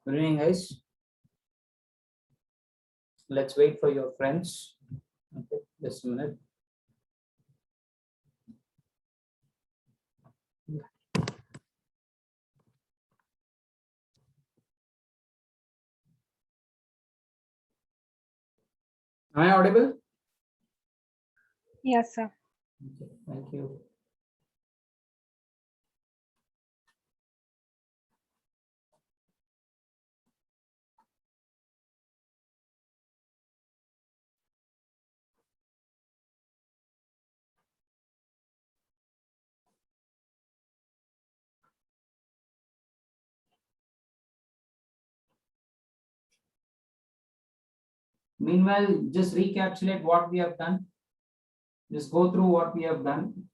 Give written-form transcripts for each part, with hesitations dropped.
Good evening, guys. Let's wait for your friends. Okay, just a minute. Am I audible? Yes, sir. Okay, thank you. Meanwhile, just recapitulate what we have done. Just go through what we have done.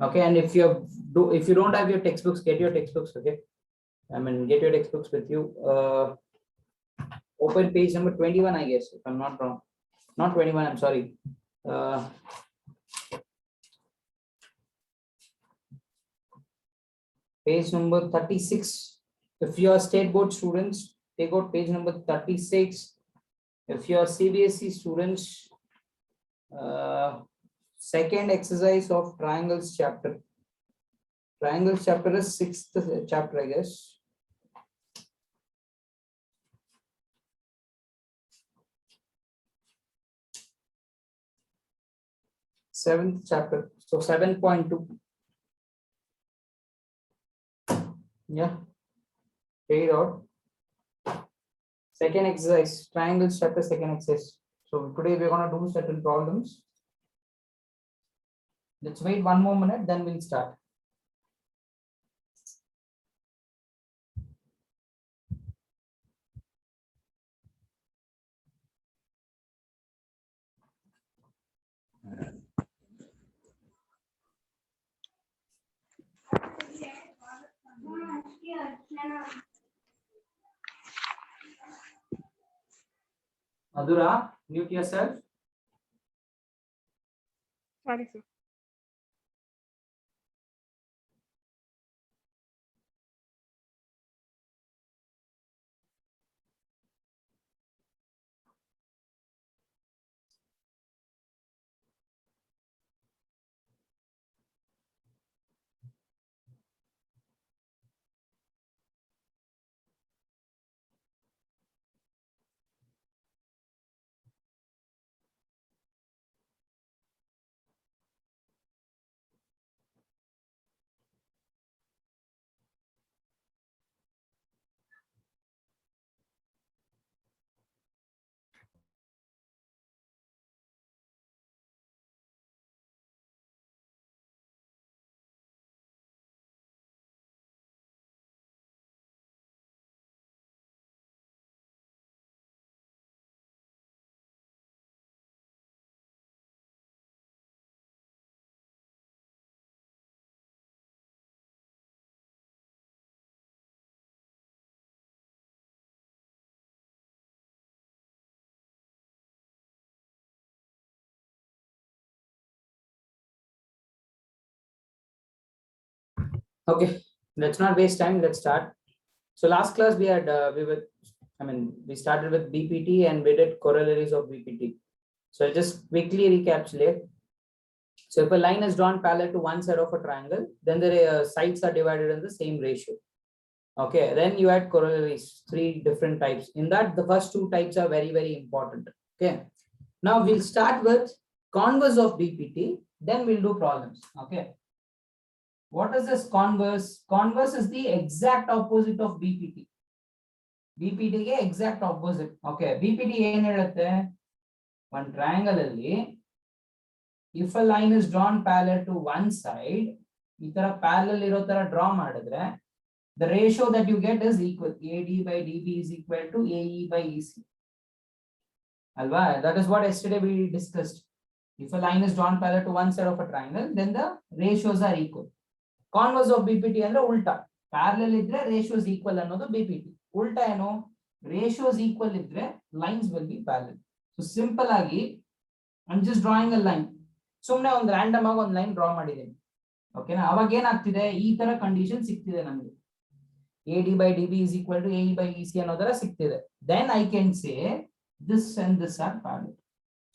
Okay, and if you don't have your textbooks, get your textbooks. Okay, I mean, get your textbooks with you. Open page number 21, I guess, if I'm not wrong. Not 21, I'm sorry. Page number 36. If you are state board students, take out page number 36. If you are CBSE students, second exercise of triangles chapter. Triangles chapter is 6th chapter, I guess. Seventh chapter. So 7.2. Yeah. Take it out. Second exercise, triangle chapter, second exercise. So today we're going to do certain problems. Let's wait one more minute, then we'll start. Madhura, mute yourself. Sorry, sir. Okay, let's not waste time. Let's start. So last class we had we started with BPT and we did corollaries of BPT. So I'll just quickly recapitulate. So if a line is drawn parallel to one side of a triangle, then the sides are divided in the same ratio. Okay, then you had corollaries, three different types. In that, the first two types are very, very important. Okay, now we'll start with converse of BPT, then we'll do problems. Okay, what is this converse? Converse is the exact opposite of BPT. BPT ge exact opposite. Okay, BPT ಏನು ಹೇಳುತ್ತೆ? One triangle ಅಲ್ಲಿ if a line is drawn parallel to one side, ಈ ತರ parallel ಇರೋ ತರ draw ಮಾಡಿದ್ರೆ the ratio that you get is equal. AD by DB is equal to AE by EC. Alva, that is what yesterday we discussed. If a line is drawn parallel to one side of a triangle, then the ratios are equal. Converse of BPT ಅಂದ್ರೆ ಉಲ್ಟಾ. Parallel ಇದ್ರೆ ratios equal ಅನ್ನೋದು BPT. ಉಲ್ಟಾ ಏನು? Ratios equal ಇದ್ರೆ lines will be parallel. So simple ಆಗಿ I'm just drawing a line. ಸುಮ್ಮನೆ ಒಂದು random ಆಗಿ ಒಂದು ಲೈನ್ ಡ್ರಾ ಮಾಡಿದ್ದೀನಿ. ಓಕೆನಾ? ಅವಾಗ ಏನಾಗ್ತಿದೆ? ಈ ತರ ಕಂಡೀಷನ್ ಸಿಗ್ತಿದೆ ನಮಗೆ. AD by DB is equal to AE by EC ಅನ್ನೋದರ ಸಿಗ್ತಿದೆ. Then I can say this and this are parallel.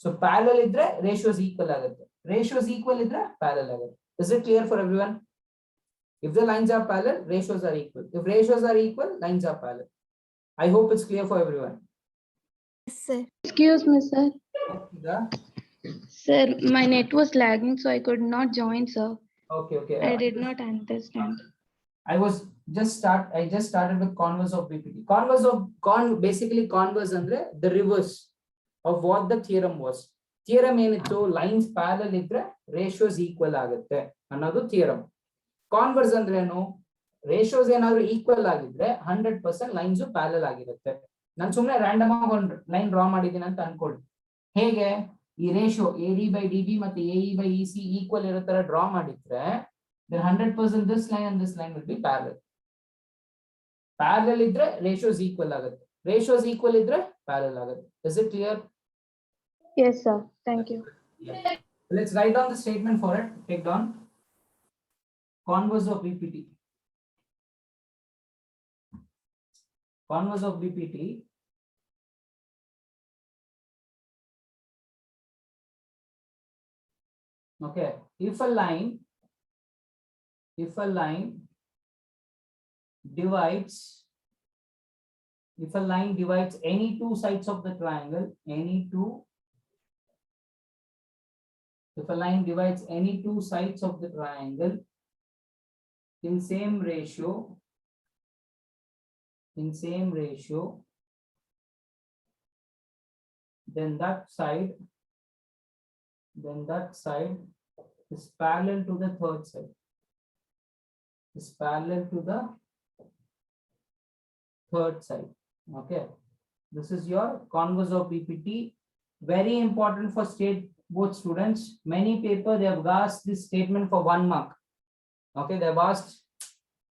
So parallel ಇದ್ರೆ ratios equal ಆಗುತ್ತೆ. Ratios equal ಇದ್ರೆ parallel ಆಗುತ್ತೆ. Is it clear for everyone? If the lines are parallel, ratios are equal. If ratios are equal, lines are parallel. I hope it's clear for everyone. Yes, sir. Excuse me, sir. Yeah. Sir, my net was lagging, so I could not join, sir. Okay. I did not understand. I just started with converse of BPT. Basically converse andre the reverse of what the theorem was. Theorem ಏನಿತ್ತು? Lines parallel ಇದ್ರೆ ratios equal ಆಗುತ್ತೆ ಅನ್ನೋದು theorem. Converse ಅಂದ್ರೆ ಏನು? Ratios ಏನಾದ್ರೂ equal ಆಗಿದ್ರೆ 100% lines parallel ಆಗಿರುತ್ತೆ. ನಾನು ಸುಮ್ಮನೆ ರ್ಯಾಂಡಮ್ ಆಗಿ ಒಂದು ಲೈನ್ ಡ್ರಾ ಮಾಡಿದ್ದೀನಿ ಅಂತ ಅನ್ಕೊಳ್ಳಿ. ಹೇಗೆ? ಈ ರೇಷಿಯೋ AD by DB ಮತ್ತೆ AE by EC ಈಕ್ವಲ್ ಇರೋ ತರ ಡ್ರಾ ಮಾಡಿದ್ರೆ then 100% this line and this line will be parallel. Parallel ಇದ್ರೆ ratios equal ಆಗುತ್ತೆ. Ratios equal ಇದ್ರೆ parallel ಆಗುತ್ತೆ. Is it clear? Yes, sir. Thank you. Yeah. Let's write down the statement for it. Take down converse of BPT. Converse of BPT. Okay, if a line divides any two sides of the triangle, if a line divides any two sides of the triangle in same ratio, then that side is parallel to the third side. Is parallel to the third side. Okay. This is your converse of BPT. Very important for state board students. Many paper they have asked this statement for 1 mark. Okay, they have asked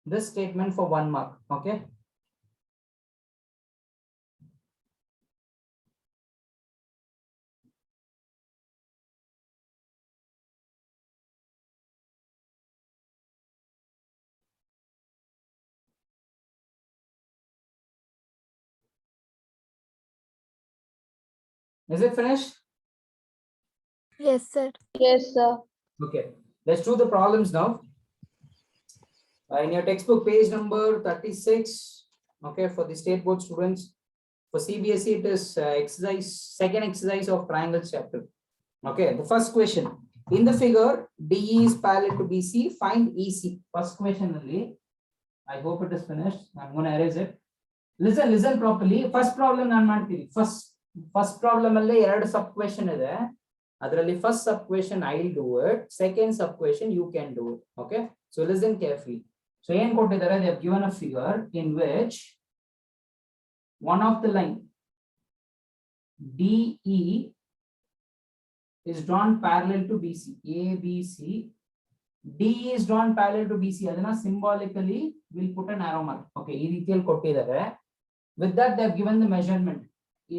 this statement for 1 mark. Okay. Is it finished? Yes, sir. Yes, sir. Okay, let's do the problems now. In your textbook, page number 36. Okay, for the state board students. For CBSE, it is second exercise of triangles chapter. Okay, the first question. In the figure, DE is parallel to BC, find EC. First question only. I hope it is finished. I'm going to erase it. Listen properly. First problem ನಾನು ಮಾಡ್ತೀನಿ. First problem ಅಲ್ಲಿ ಎರಡು sub question ಇದೆ. ಅದರಲ್ಲಿ first sub question I'll do it. Second sub question you can do it. Okay. So listen carefully. So ಏನು ಕೊಟ್ಟಿದ್ದಾರೆ? They have given a figure in which one of the line DE is drawn parallel to BC. ABC. DE is drawn parallel to BC. ಅದನ್ನ symbolically we'll put an arrow mark. Okay. ಈ ರೀತಿಯಲ್ಲಿ ಕೊಟ್ಟಿದ್ದಾರೆ. With that, they have given the measurement.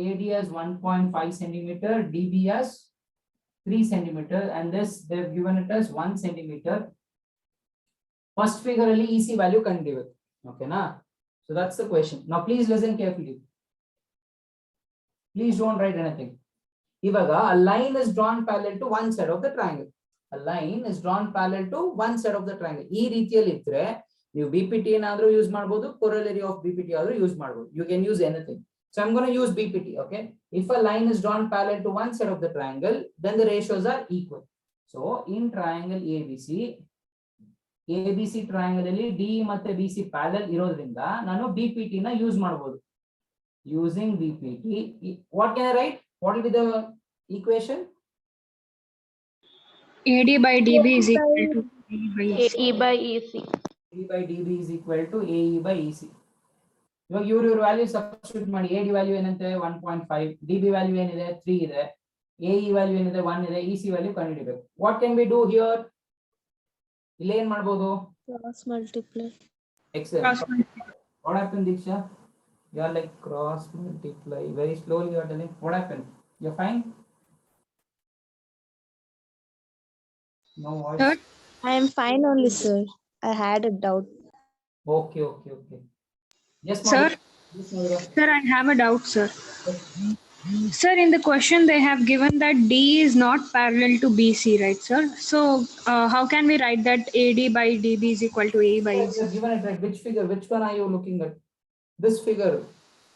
AD as 1.5 centimeter, DB as 3 centimeter, and this they have given it as 1 centimeter. First figure only EC value can give it. Okay, na? So that's the question. Now please listen carefully. Please don't write anything. Ivaga, a line is drawn parallel to one side of the triangle. A line is drawn parallel to one side of the triangle. ಈ ರೀತಿಯಲ್ಲಿ ಇದ್ರೆ ನೀವು BPT ಏನಾದರೂ use ಮಾಡಬಹುದು, corollary of BPT ಆದರೂ use ಮಾಡಬಹುದು. You can use anything. So I'm going to use BPT. Okay. If a line is drawn parallel to one side of the triangle, then the ratios are equal. So in triangle ABC triangle ಅಲ್ಲಿ DE ಮತ್ತೆ BC parallel ಇರೋದ್ರಿಂದ ನಾನು BPT ನ use ಮಾಡಬಹುದು. Using BPT, what can I write? What will be the equation? AD by DB is equal to AE by EC. AE by EC. AE by DB is equal to AE by EC. ಇವಾಗ ಇವ್ರ value substitute ಮಾಡಿ. AD value ಏನಂತೆ 1.5, DB value ಏನಿದೆ 3 ಇದೆ, AE value ಏನಿದೆ 1 ಇದೆ, EC value ಕಂಡುಹಿಡಿಬೇಕು. What can be do here? ಇಲ್ಲಿ ಏನ್ ಮಾಡಬಹುದು? Cross multiply. Excellent. What happened, Diksha? You are like cross multiply. Very slowly you are telling. What happened? You're fine? No voice. Sir? I am fine only, sir. I had a doubt. Okay. Yes, Sir? Yes, Madhura. Sir, I have a doubt, sir. Sir, in the question they have given that D is not parallel to BC, right, sir? So how can we write that AD by DB is equal to AE by You EC? have given it right. Which figure? Which one are you looking at? This figure.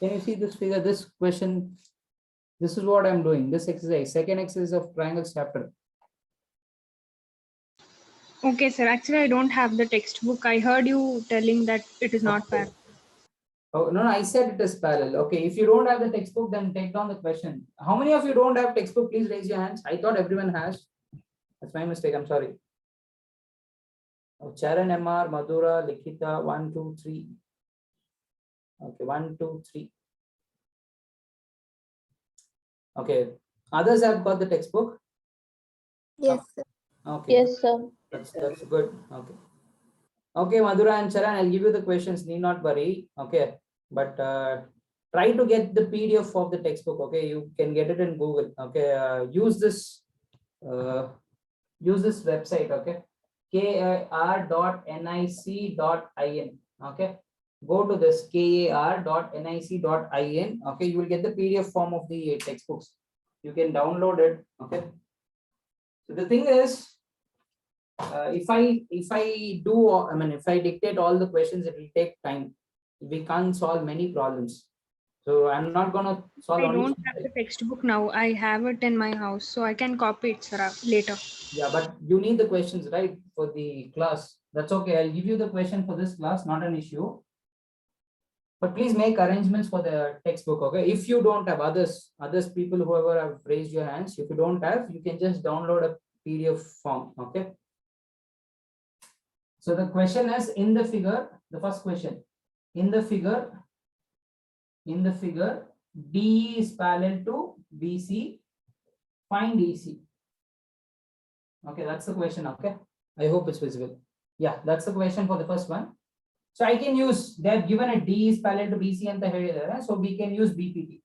Can you see this figure? This question. This is what I'm doing. This exercise, second exercise of triangles chapter. Okay, sir. Actually, I don't have the textbook. I heard you telling that it is not Okay. parallel. Oh no, I said it is parallel. Okay, if you don't have the textbook, then take down the question. How many of you don't have textbook? Please raise your hands. I thought everyone has. That's my mistake. I'm sorry. Oh, Charan, MR, Madhura, Likhita, 1, 2, 3. Okay, 1, 2, 3. Okay, others have got the textbook. Yes, sir. Okay, Yes, sir. that's good. Okay. Okay, Madhura and Charan, I'll give you the questions. Need not worry. Okay, but try to get the PDF of the textbook. Okay, you can get it in Google. Okay, use this website. Okay, kar.nic.in. Okay, go to this kar.nic.in. Okay, you will get the PDF form of the textbooks. You can download it. Okay, so the thing is, if I dictate all the questions, it will take time. We can't solve many problems. So I'm not gonna solve. I only don't have the textbook now. I have it in my house, so I can copy it, sir, later. Yeah, but you need the questions, right, for the class. That's okay. I'll give you the question for this class, not an issue. But please make arrangements for the textbook, okay? If you don't have others people, whoever have raised your hands, if you don't have, you can just download a PDF form, okay? So the question is, in the figure, the first question, in the figure, D is parallel to BC, find EC. Okay, that's the question, okay? I hope it's visible. Yeah, that's the question for the first one. So I can use, they have given a D is parallel to BC and so we can use BPT.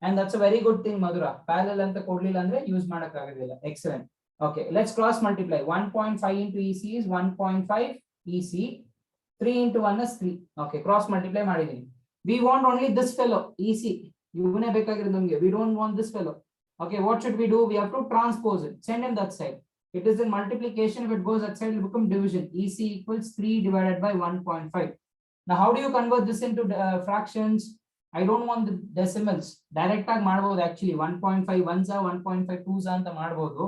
And that's a very good thing, Madhura. Parallel and the use madakagadiಲ್ಲ. Excellent. Okay, let's cross multiply. 1.5 into EC is 1.5 EC. 3 into 1 is 3. Okay, cross multiply ಮಾಡಿದೀನಿ. We want only this fellow, EC. We don't want this fellow. Okay, what should we do? We have to transpose it. Send him that side. It is in multiplication. If it goes that side, it will become division. EC equals 3 divided by 1.5. Now, how do you convert this into fractions? I don't want the decimals. Direct tag ಮಾಡಬಹುದು actually 1.5 ones are 1.5 twos ಅಂತ ಮಾಡಬಹುದು.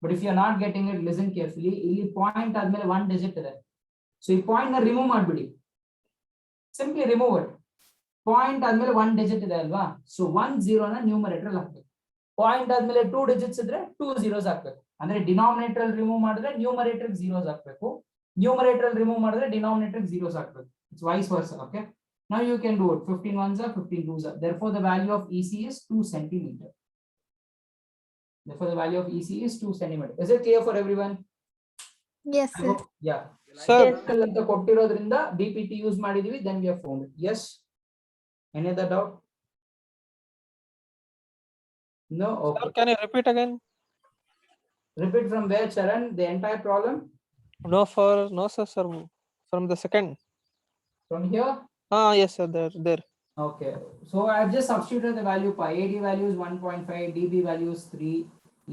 But if you are not getting it, listen carefully. ಇಲ್ಲಿ point ಆದ್ಮೇಲೆ 1 digit ಇದೆ. So ಈ point ನ remove ಮಾಡ್ಬಿಡಿ. Simply remove it. Point ಆದ್ಮೇಲೆ 1 digit ಇದೆ ಅಲ್ವಾ? So 1 0 ನ numerator ಅಲ್ಲಿ ಹಾಕಬೇಕು. Point ಆದ್ಮೇಲೆ 2 digits ಇದ್ರೆ 2 zeros ಹಾಕಬೇಕು. ಅಂದ್ರೆ ಡಿನಾಮಿನೇಟರ್ ಅಲ್ಲಿ ರಿಮೂವ್ ಮಾಡಿದ್ರೆ ನ್ಯೂಮರೇಟರ್ zeros ಹಾಕಬೇಕು. ನ್ಯೂಮರೇಟರ್ ಅಲ್ಲಿ ರಿಮೂವ್ ಮಾಡಿದ್ರೆ ಡಿನಾಮಿನೇಟರ್ zeros ಹಾಕಬೇಕು. It's vice versa, okay? Now you can do it. 15 ones are 15 twos are. Therefore, the value of EC is 2 centimeter. Therefore, the value of EC is 2 centimeter. Is it clear for everyone? Yes, sir. Yeah. Sir. ಅಂತ ಕೊಟ್ಟಿರೋದ್ರಿಂದ BPT use ಮಾಡಿದೀವಿ. Then we have found it. Yes. Any other doubt? No. Okay. Sir, can you repeat again? Repeat from where, Charan? The entire problem No, sir, from the second. from here. Yes, sir, there. Okay, so I have just substituted the value pi. AD value is 1.5, DB value is 3,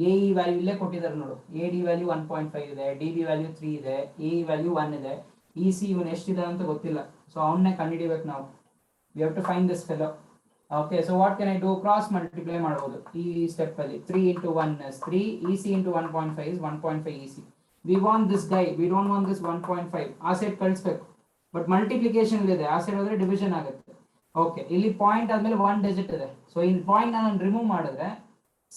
AE value ಇಲ್ಲೇ ಕೊಟ್ಟಿದ್ದಾರೆ ನೋಡು. AD value 1.5 ಇದೆ, DB value 3 ಇದೆ, AE value 1 ಇದೆ. EC ಇವನು ಎಷ್ಟಿದೆ ಅಂತ ಗೊತ್ತಿಲ್ಲ. So ಅವನ್ನೇ ಕಂಡುಹಿಡಿಬೇಕು ನಾವು. We have to find this fellow. Okay, so what can I do? Cross multiply ಮಾಡಬಹುದು. ಈ ಸ್ಟೆಪ್ ಅಲ್ಲಿ 3 into 1 is 3, EC into 1.5 is 1.5 EC. We want this guy, we don't want this 1.5. ಆ ಸೈಡ್ ಕಳಿಸಬೇಕು. But multiplication ಇದೆ, ಆ side ಹೋದ್ರೆ division ಆಗುತ್ತೆ. Okay, ಇಲ್ಲಿ ಪಾಯಿಂಟ್ ಆದ್ಮೇಲೆ 1 digit ಇದೆ. ಸೊ ಈ ಪಾಯಿಂಟ್ ನಾನು ರಿಮೂವ್ ಮಾಡಿದ್ರೆ,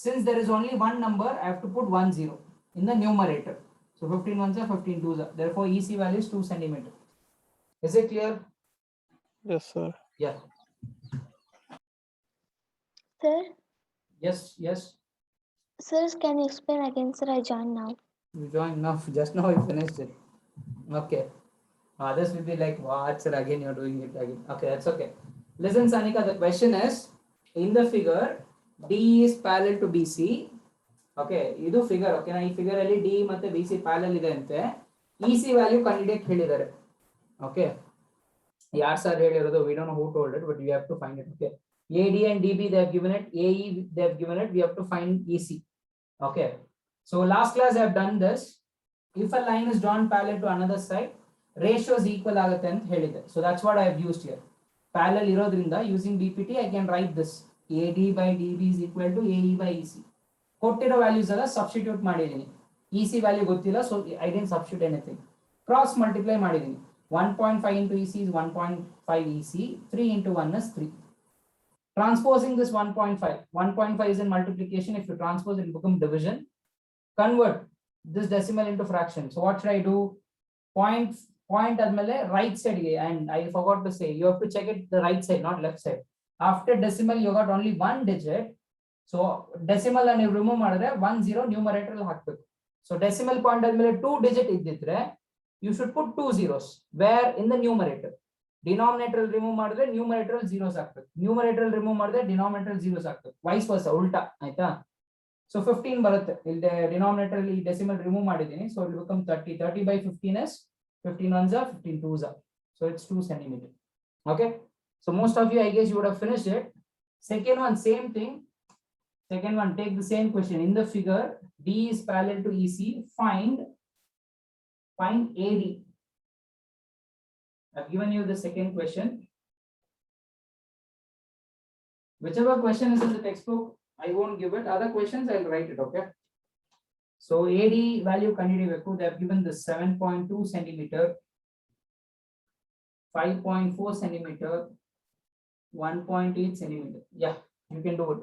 since there is only one number, I have to put 1 0 in the numerator. So 15 ones are 15 twos are. Therefore EC value is 2 centimeter. Is it clear? Yes, sir. Yeah. Sir, Yes. sir, can you explain again, sir? I joined now. You joined now. Just now you finished it. Okay. Others will be like, what, sir, again you're doing it again. Okay, that's okay. Listen, Sanika, the question is, in the figure, D is parallel to BC. Okay, ಇದು figure, okay, na, ಈ figure ಅಲ್ಲಿ D ಮತ್ತೆ BC parallel ಇದೆ ಅಂತೆ. EC value ಕಂಡುಹಿಡಿಯಕ್ಕೆ ಹೇಳಿದ್ದಾರೆ. Okay. ಯಾರು sir ಹೇಳಿರೋದು? We don't know who told it, but we have to find it. Okay. AD and DB they have given it. AE they have given it. We have to find EC. Okay. So last class I have done this. If a line is drawn parallel to another side, ratios equal ಆಗುತ್ತೆ ಅಂತ ಹೇಳಿದೆ. So that's what I have used here. Parallel ಇರೋದ್ರಿಂದ using BPT I can write this. AD by DB is equal to AE by EC. ಕೊಟ್ಟಿರೋ values ಎಲ್ಲ substitute ಮಾಡಿದ್ದೀನಿ. EC value ಗೊತ್ತಿಲ್ಲ, so I didn't substitute anything. Cross multiply ಮಾಡಿದ್ದೀನಿ. 1.5 into EC is 1.5 EC. 3 into 1 is 3. Transposing this 1.5. 1.5 is in multiplication. If you transpose it, it will become division. Convert this decimal into fraction. So what should I do? Point admele right side, and I forgot to say, you have to check it the right side, not left side. After decimal you got only 1 digit, so decimal and you remove madre 1 0 numerator al hakbeku. So decimal point admele 2 digit iddidre you should put 2 zeros where in the numerator. Denominator remove madre numerator zeros hakbeku, numerator remove madre denominator zeros hakbeku, vice versa, ulta aita. So 15 barutte, ilde denominator alli decimal remove madidini, so it will become 30. 30 by 15 is 15 ones are 15 twos are. So it's 2 centimeter. Okay. So most of you, I guess you would have finished it. Second one, same thing. Second one, take the same question. In the figure, D is parallel to EC. Find AD. I've given you the second question. Whichever question is in the textbook, I won't give it. Other questions, I'll write it. Okay. So AD value ಕಂಡುಹಿಡಿಯಬೇಕು. They have given the 7.2 centimeter, 5.4 centimeter, 1.8 centimeter. Yeah, you can do it.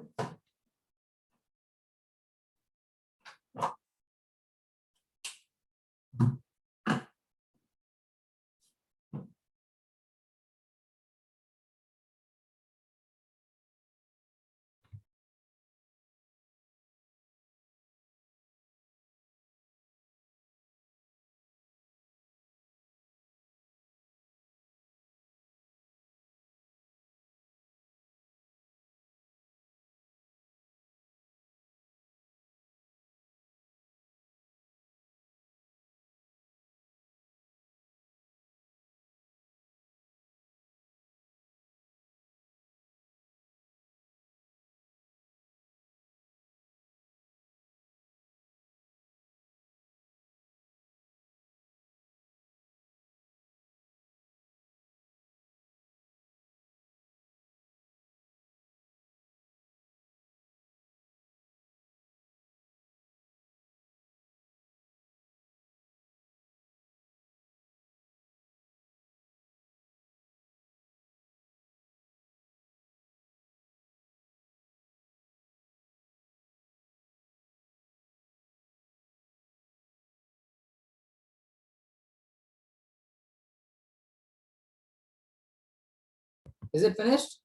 Is it finished?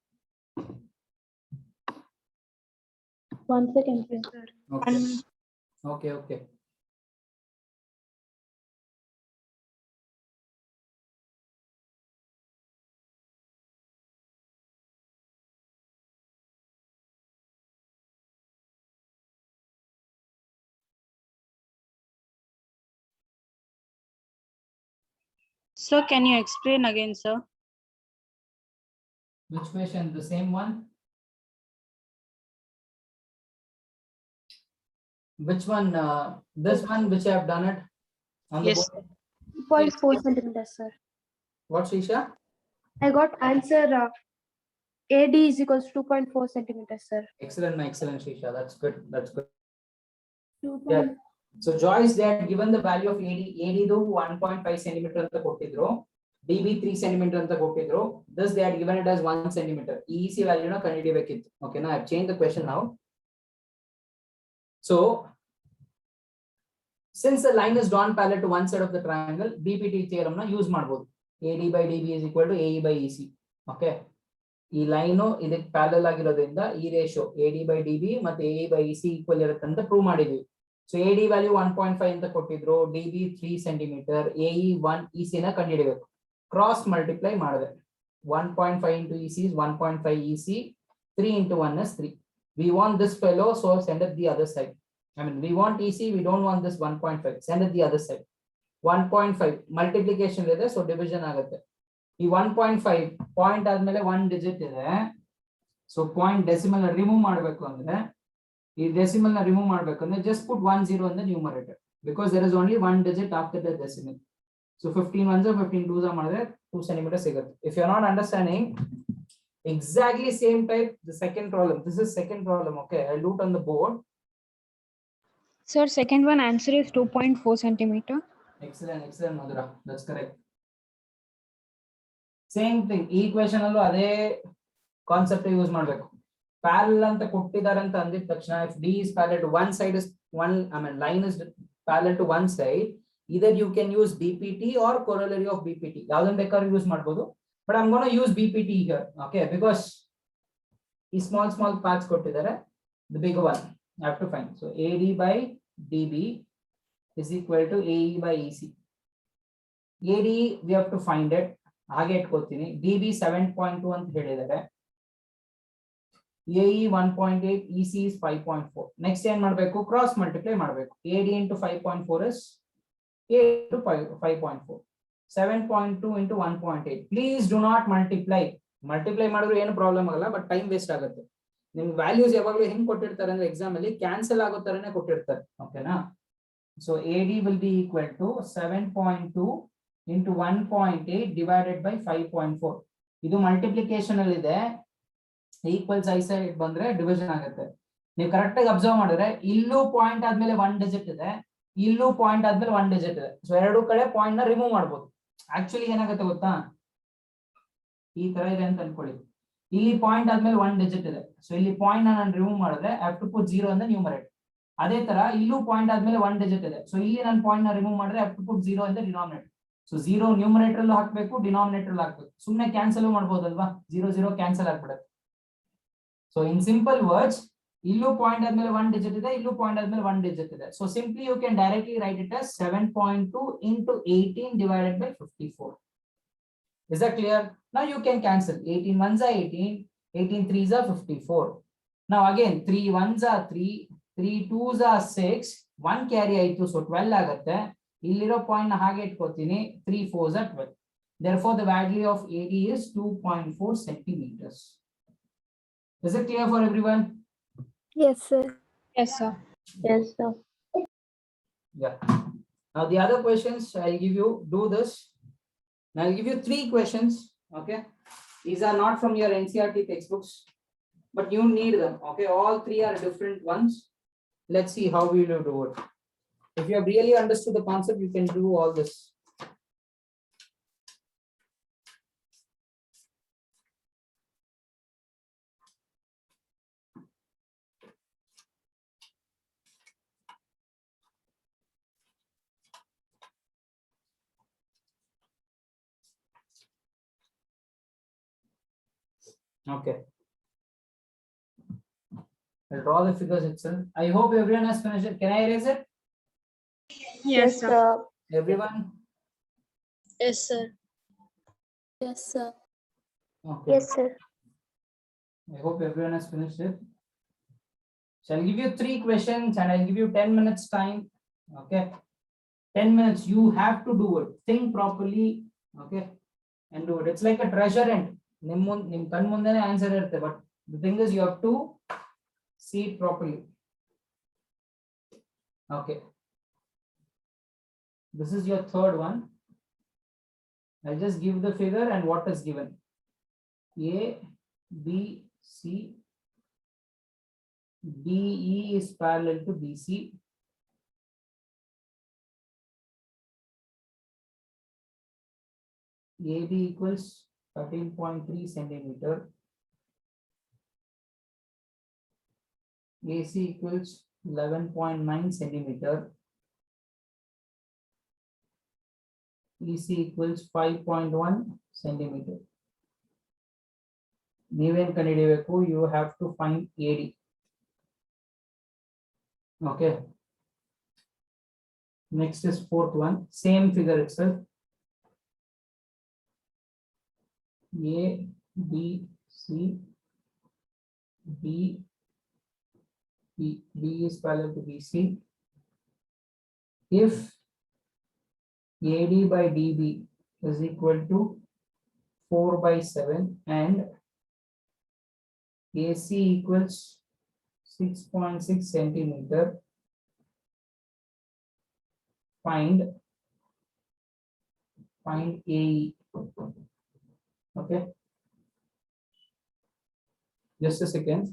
One second, sir. Okay. Okay. Sir, can you explain again, sir? Which question? The same one? Which one? This one, which I have done it on the Yes. board. 2.4 centimeters, sir. What, Shisha? I got answer AD is equals to 2.4 centimeters, sir. Excellent, Shisha. That's good. That's good. 2. Yeah. So Joyce, they had given the value of AD. AD do 1.5 centimeter ಅಂತ ಕೊಟ್ಟಿದ್ರು. DB 3 centimeter ಅಂತ ಕೊಟ್ಟಿದ್ರು. Thus they had given it as 1 centimeter. EC value na ಕಂಡುಹಿಡಿಯಬೇಕಿತ್ತು. Okay, now I've changed the question now. So since the line is drawn parallel to one side of the triangle, BPT theorem na use ಮಾಡಬಹುದು. AD by DB is equal to AE by EC. Okay. ಈ line ಇದಕ್ಕೆ parallel ಆಗಿರೋದ್ರಿಂದ ಈ ratio AD by DB ಮತ್ತೆ AE by EC equal ಇರುತ್ತೆ ಅಂತ prove ಮಾಡಿದ್ವಿ. So AD value 1.5 ಅಂತ ಕೊಟ್ಟಿದ್ರು, DB 3 ಸೆಂಟಿಮೀಟರ್, AE 1, EC ನ ಕಂಡುಹಿಡಿಯಬೇಕು. ಕ್ರಾಸ್ ಮಲ್ಟಿಪ್ಲೈ ಮಾಡಿದೆ. 1.5 into EC is 1.5 EC, 3 into 1 is 3. We want this fellow, so send it the other side. I mean, we want EC, we don't want this 1.5. Send it the other side. 1.5 multiplication ಇದೆ, so division ಆಗುತ್ತೆ. ಈ 1.5 point ಆದ್ಮೇಲೆ 1 digit ಇದೆ, so point decimal remove ಮಾಡಬೇಕು ಅಂದ್ರೆ, ಈ decimal ನ remove ಮಾಡಬೇಕಂದ್ರೆ just put 10 in the numerator because there is only 1 digit after the decimal. So 15 ones are 15 twos are ಮಾಡಿದ್ರೆ 2 centimeter ಸಿಗುತ್ತೆ. If you are not understanding exactly same type, the second problem, this is second problem. Okay, I'll do it on the board. Sir, second one answer is 2.4 centimeter. Excellent Madhura, that's correct. Same thing, ಈ equation ಅಲ್ಲೂ ಅದೇ concept use ಮಾಡಬೇಕು. Parallel ಅಂತ ಕೊಟ್ಟಿದ್ದಾರೆ ಅಂತ ಅಂದಿದ ತಕ್ಷಣ, if D is parallel to one side is one, I mean line is parallel to one side, either you can use BPT or corollary of BPT. ಯಾವ್ದನ್ನ ಬೇಕಾದ್ರೂ ಯೂಸ್ ಮಾಡಬಹುದು, but I'm going to use BPT here, okay, because ಈ small parts ಕೊಟ್ಟಿದ್ದಾರೆ, the bigger one I have to find. So AD by DB is equal to AE by EC. AD we have to find it, ಹಾಗೆ ಇಟ್ಕೋತೀನಿ. DB 7.2 ಅಂತ ಹೇಳಿದ್ದಾರೆ, AE 1.8, EC is 5.4. Next ಏನ್ ಮಾಡಬೇಕು, cross multiply ಮಾಡಬೇಕು. AD into 5.4 is A into 5.4. 7.2 into 1.8. Please do not multiply. Multiply ಮಾಡಿದ್ರು ಏನು problem ಆಗಲ್ಲ, but time waste ಆಗುತ್ತೆ. ನಿಮ್ಗೆ ವ್ಯಾಲ್ಯೂಸ್ ಯಾವಾಗಲೂ ಹೆಂಗ್ ಕೊಟ್ಟಿರ್ತಾರೆ ಅಂದ್ರೆ ಎಕ್ಸಾಮ್ ಅಲ್ಲಿ ಕ್ಯಾನ್ಸಲ್ ಆಗೋ ತರನೇ ಕೊಟ್ಟಿರ್ತಾರೆ. ಓಕೆನಾ? So AD will be equal to 7.2 into 1.8 divided by 5.4. ಇದು ಮಲ್ಟಿಪ್ಲಿಕೇಶನ್ ಅಲ್ಲಿ ಇದೆ, ಈಕ್ವಲ್ಸ್ ಐ ಸೈಡ್ ಬಂದ್ರೆ ಡಿವಿಷನ್ ಆಗುತ್ತೆ. ನೀವು ಕರೆಕ್ಟ್ ಆಗಿ ಅಬ್ಸರ್ವ್ ಮಾಡಿದ್ರೆ ಇಲ್ಲೂ ಪಾಯಿಂಟ್ ಆದ್ಮೇಲೆ 1 ಡಿಜಿಟ್ ಇದೆ, ಇಲ್ಲೂ ಪಾಯಿಂಟ್ ಆದ್ಮೇಲೆ 1 ಡಿಜಿಟ್ ಇದೆ. ಸೊ ಎರಡು ಕಡೆ ಪಾಯಿಂಟ್ ನ ರಿಮೂವ್ ಮಾಡಬಹುದು. ಆಕ್ಚುಲಿ ಏನಾಗುತ್ತೆ ಗೊತ್ತಾ, ಈ ತರ ಇದೆ ಅಂತ ಅನ್ಕೊಳ್ಳಿ, ಇಲ್ಲಿ ಪಾಯಿಂಟ್ ಆದ್ಮೇಲೆ 1 ಡಿಜಿಟ್ ಇದೆ. ಸೊ ಇಲ್ಲಿ ಪಾಯಿಂಟ್ ನಾನು ರಿಮೂವ್ ಮಾಡಿದ್ರೆ I have to put 0 in the numerator. ಅದೇ ತರ ಇಲ್ಲೂ ಪಾಯಿಂಟ್ ಆದ್ಮೇಲೆ 1 ಡಿಜಿಟ್ ಇದೆ. ಸೊ ಇಲ್ಲಿ ನಾನು ಪಾಯಿಂಟ್ ನ ರಿಮೂವ್ ಮಾಡಿದ್ರೆ I have to put 0 in the denominator. So 0 numerator ಅಲ್ಲೂ ಹಾಕಬೇಕು, ಡಿನಾಮಿನೇಟರ್ ಅಲ್ಲೂ ಹಾಕಬೇಕು. ಸುಮ್ಮನೆ ಕ್ಯಾನ್ಸಲ್ ಮಾಡಬಹುದಲ್ವಾ, 0 0 ಕ್ಯಾನ್ಸಲ್ ಆಗ್ಬಿಡುತ್ತೆ. ಸೊ ಇನ್ ಸಿಂಪಲ್ ವರ್ಡ್ಸ್, ಇಲ್ಲೂ ಪಾಯಿಂಟ್ ಆದ್ಮೇಲೆ 1 ಡಿಜಿಟ್ ಇದೆ, ಇಲ್ಲೂ ಪಾಯಿಂಟ್ ಆದ್ಮೇಲೆ 1 ಡಿಜಿಟ್ ಇದೆ. So simply you can directly write it as 7.2 into 18 divided by 54. Is that clear? Now you can cancel. 18 ones are 18, 18 threes are 54. Now again 3 ones are 3, 3 twos are 6, 1 carry ಆಯ್ತು, so 12 ಆಗುತ್ತೆ. ಇಲ್ಲಿರೋ point ನ ಹಾಗೆ ಇಟ್ಕೋತೀನಿ, 3 fours are 12. Therefore the value of AD is 2.4 centimeters. Is it clear for everyone? Yes, sir. Yes, sir. Yes, sir. Yeah. Now the other questions I'll give you, do this. Now I'll give you 3 questions. Okay. These are not from your NCERT textbooks, but you need them. Okay. All 3 are different ones. Let's see how we will do it. If you have really understood the concept, you can do all this. Okay. I'll draw the figures itself. I hope everyone has finished it. Can I erase it? Yes, sir. Everyone? Yes, sir. Yes, sir. Okay. Yes, sir. I hope everyone has finished it. So I'll give you 3 questions and I'll give you 10 minutes time. Okay. 10 minutes. You have to do it. Think properly. Okay. And do it. It's like a treasure hunt. Nim kan mundene answer irutte, but the thing is you have to see it properly. Okay. This is your third one. I'll just give the figure and what is given. A, B, C, DE is parallel to BC. AB equals 13.3 centimeter. AC equals 11.9 centimeter. EC equals 5.1 centimeter. ನೀವೇನ್ ಕಂಡುಹಿಡಿಯಬೇಕು, you have to find AD. Okay. Next is fourth one, same figure itself. A, B, C, B, B is parallel to BC. If AD by DB is equal to 4/7 and AC equals 6.6 centimeter, find AE. Okay, just a second.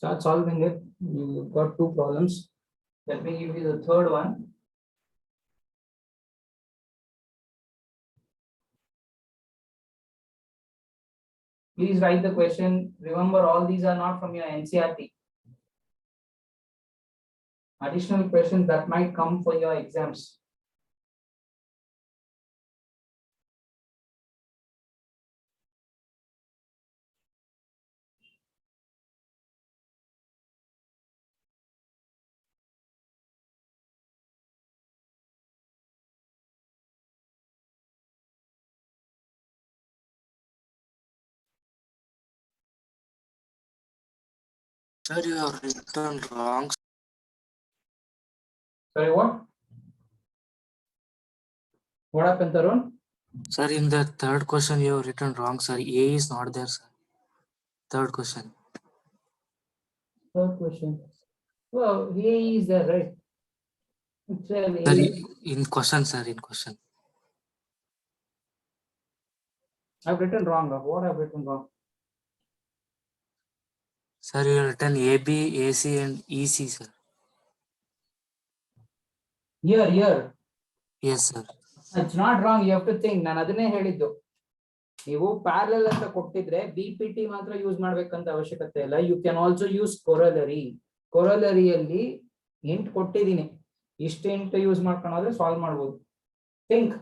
Start solving it. You got 2 problems. Let me give you the third one. Please write the question. Remember, all these are not from your NCERT. Additional questions that might come for your exams. Sir, you have written wrong. Sorry, what? What happened, Tarun? Sir, in the third question you have written wrong, sir. A is not there, sir. Third question. Third question. Well, A is there, right? It's Sir, A. in question, sir, in question. I've written wrong. What I've written wrong? Sir, you have written AB, AC, and EC, sir. Here. Yes, sir. It's not wrong. You have to think. ನಾನು ಅದನ್ನೇ ಹೇಳಿದ್ದು. ನೀವು parallel ಅಂತ ಕೊಟ್ಟಿದ್ರೆ BPT ಮಾತ್ರ use ಮಾಡ್ಬೇಕಂತ ಅವಶ್ಯಕತೆ ಇಲ್ಲ. You can also use corollary. ಕೊರಲರಿಯಲ್ಲಿ ಇಂಟ್ ಕೊಟ್ಟಿದ್ದೀನಿ. ಇಷ್ಟು ಇಂಟ್ ಯೂಸ್ ಮಾಡ್ಕೊಂಡ್ರೆ ಸಾಲ್ವ್ ಮಾಡ್ಬೋದು. Think.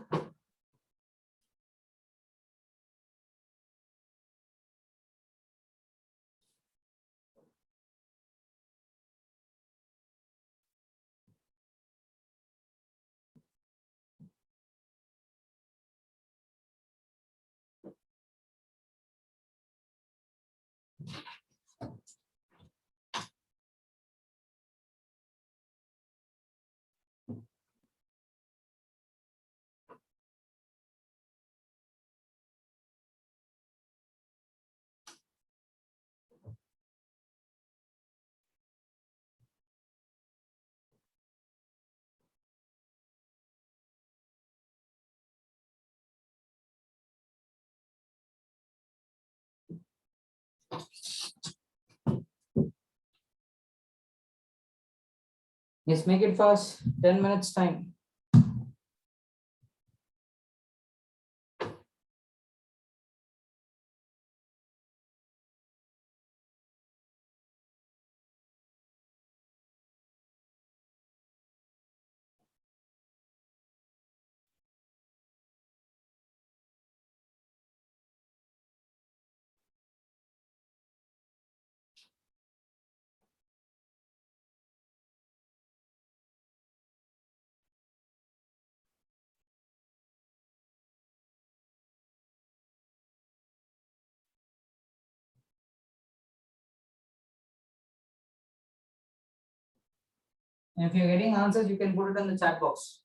Yes, make it fast. 10 minutes time. If you're getting answers, you can put it in the chat box.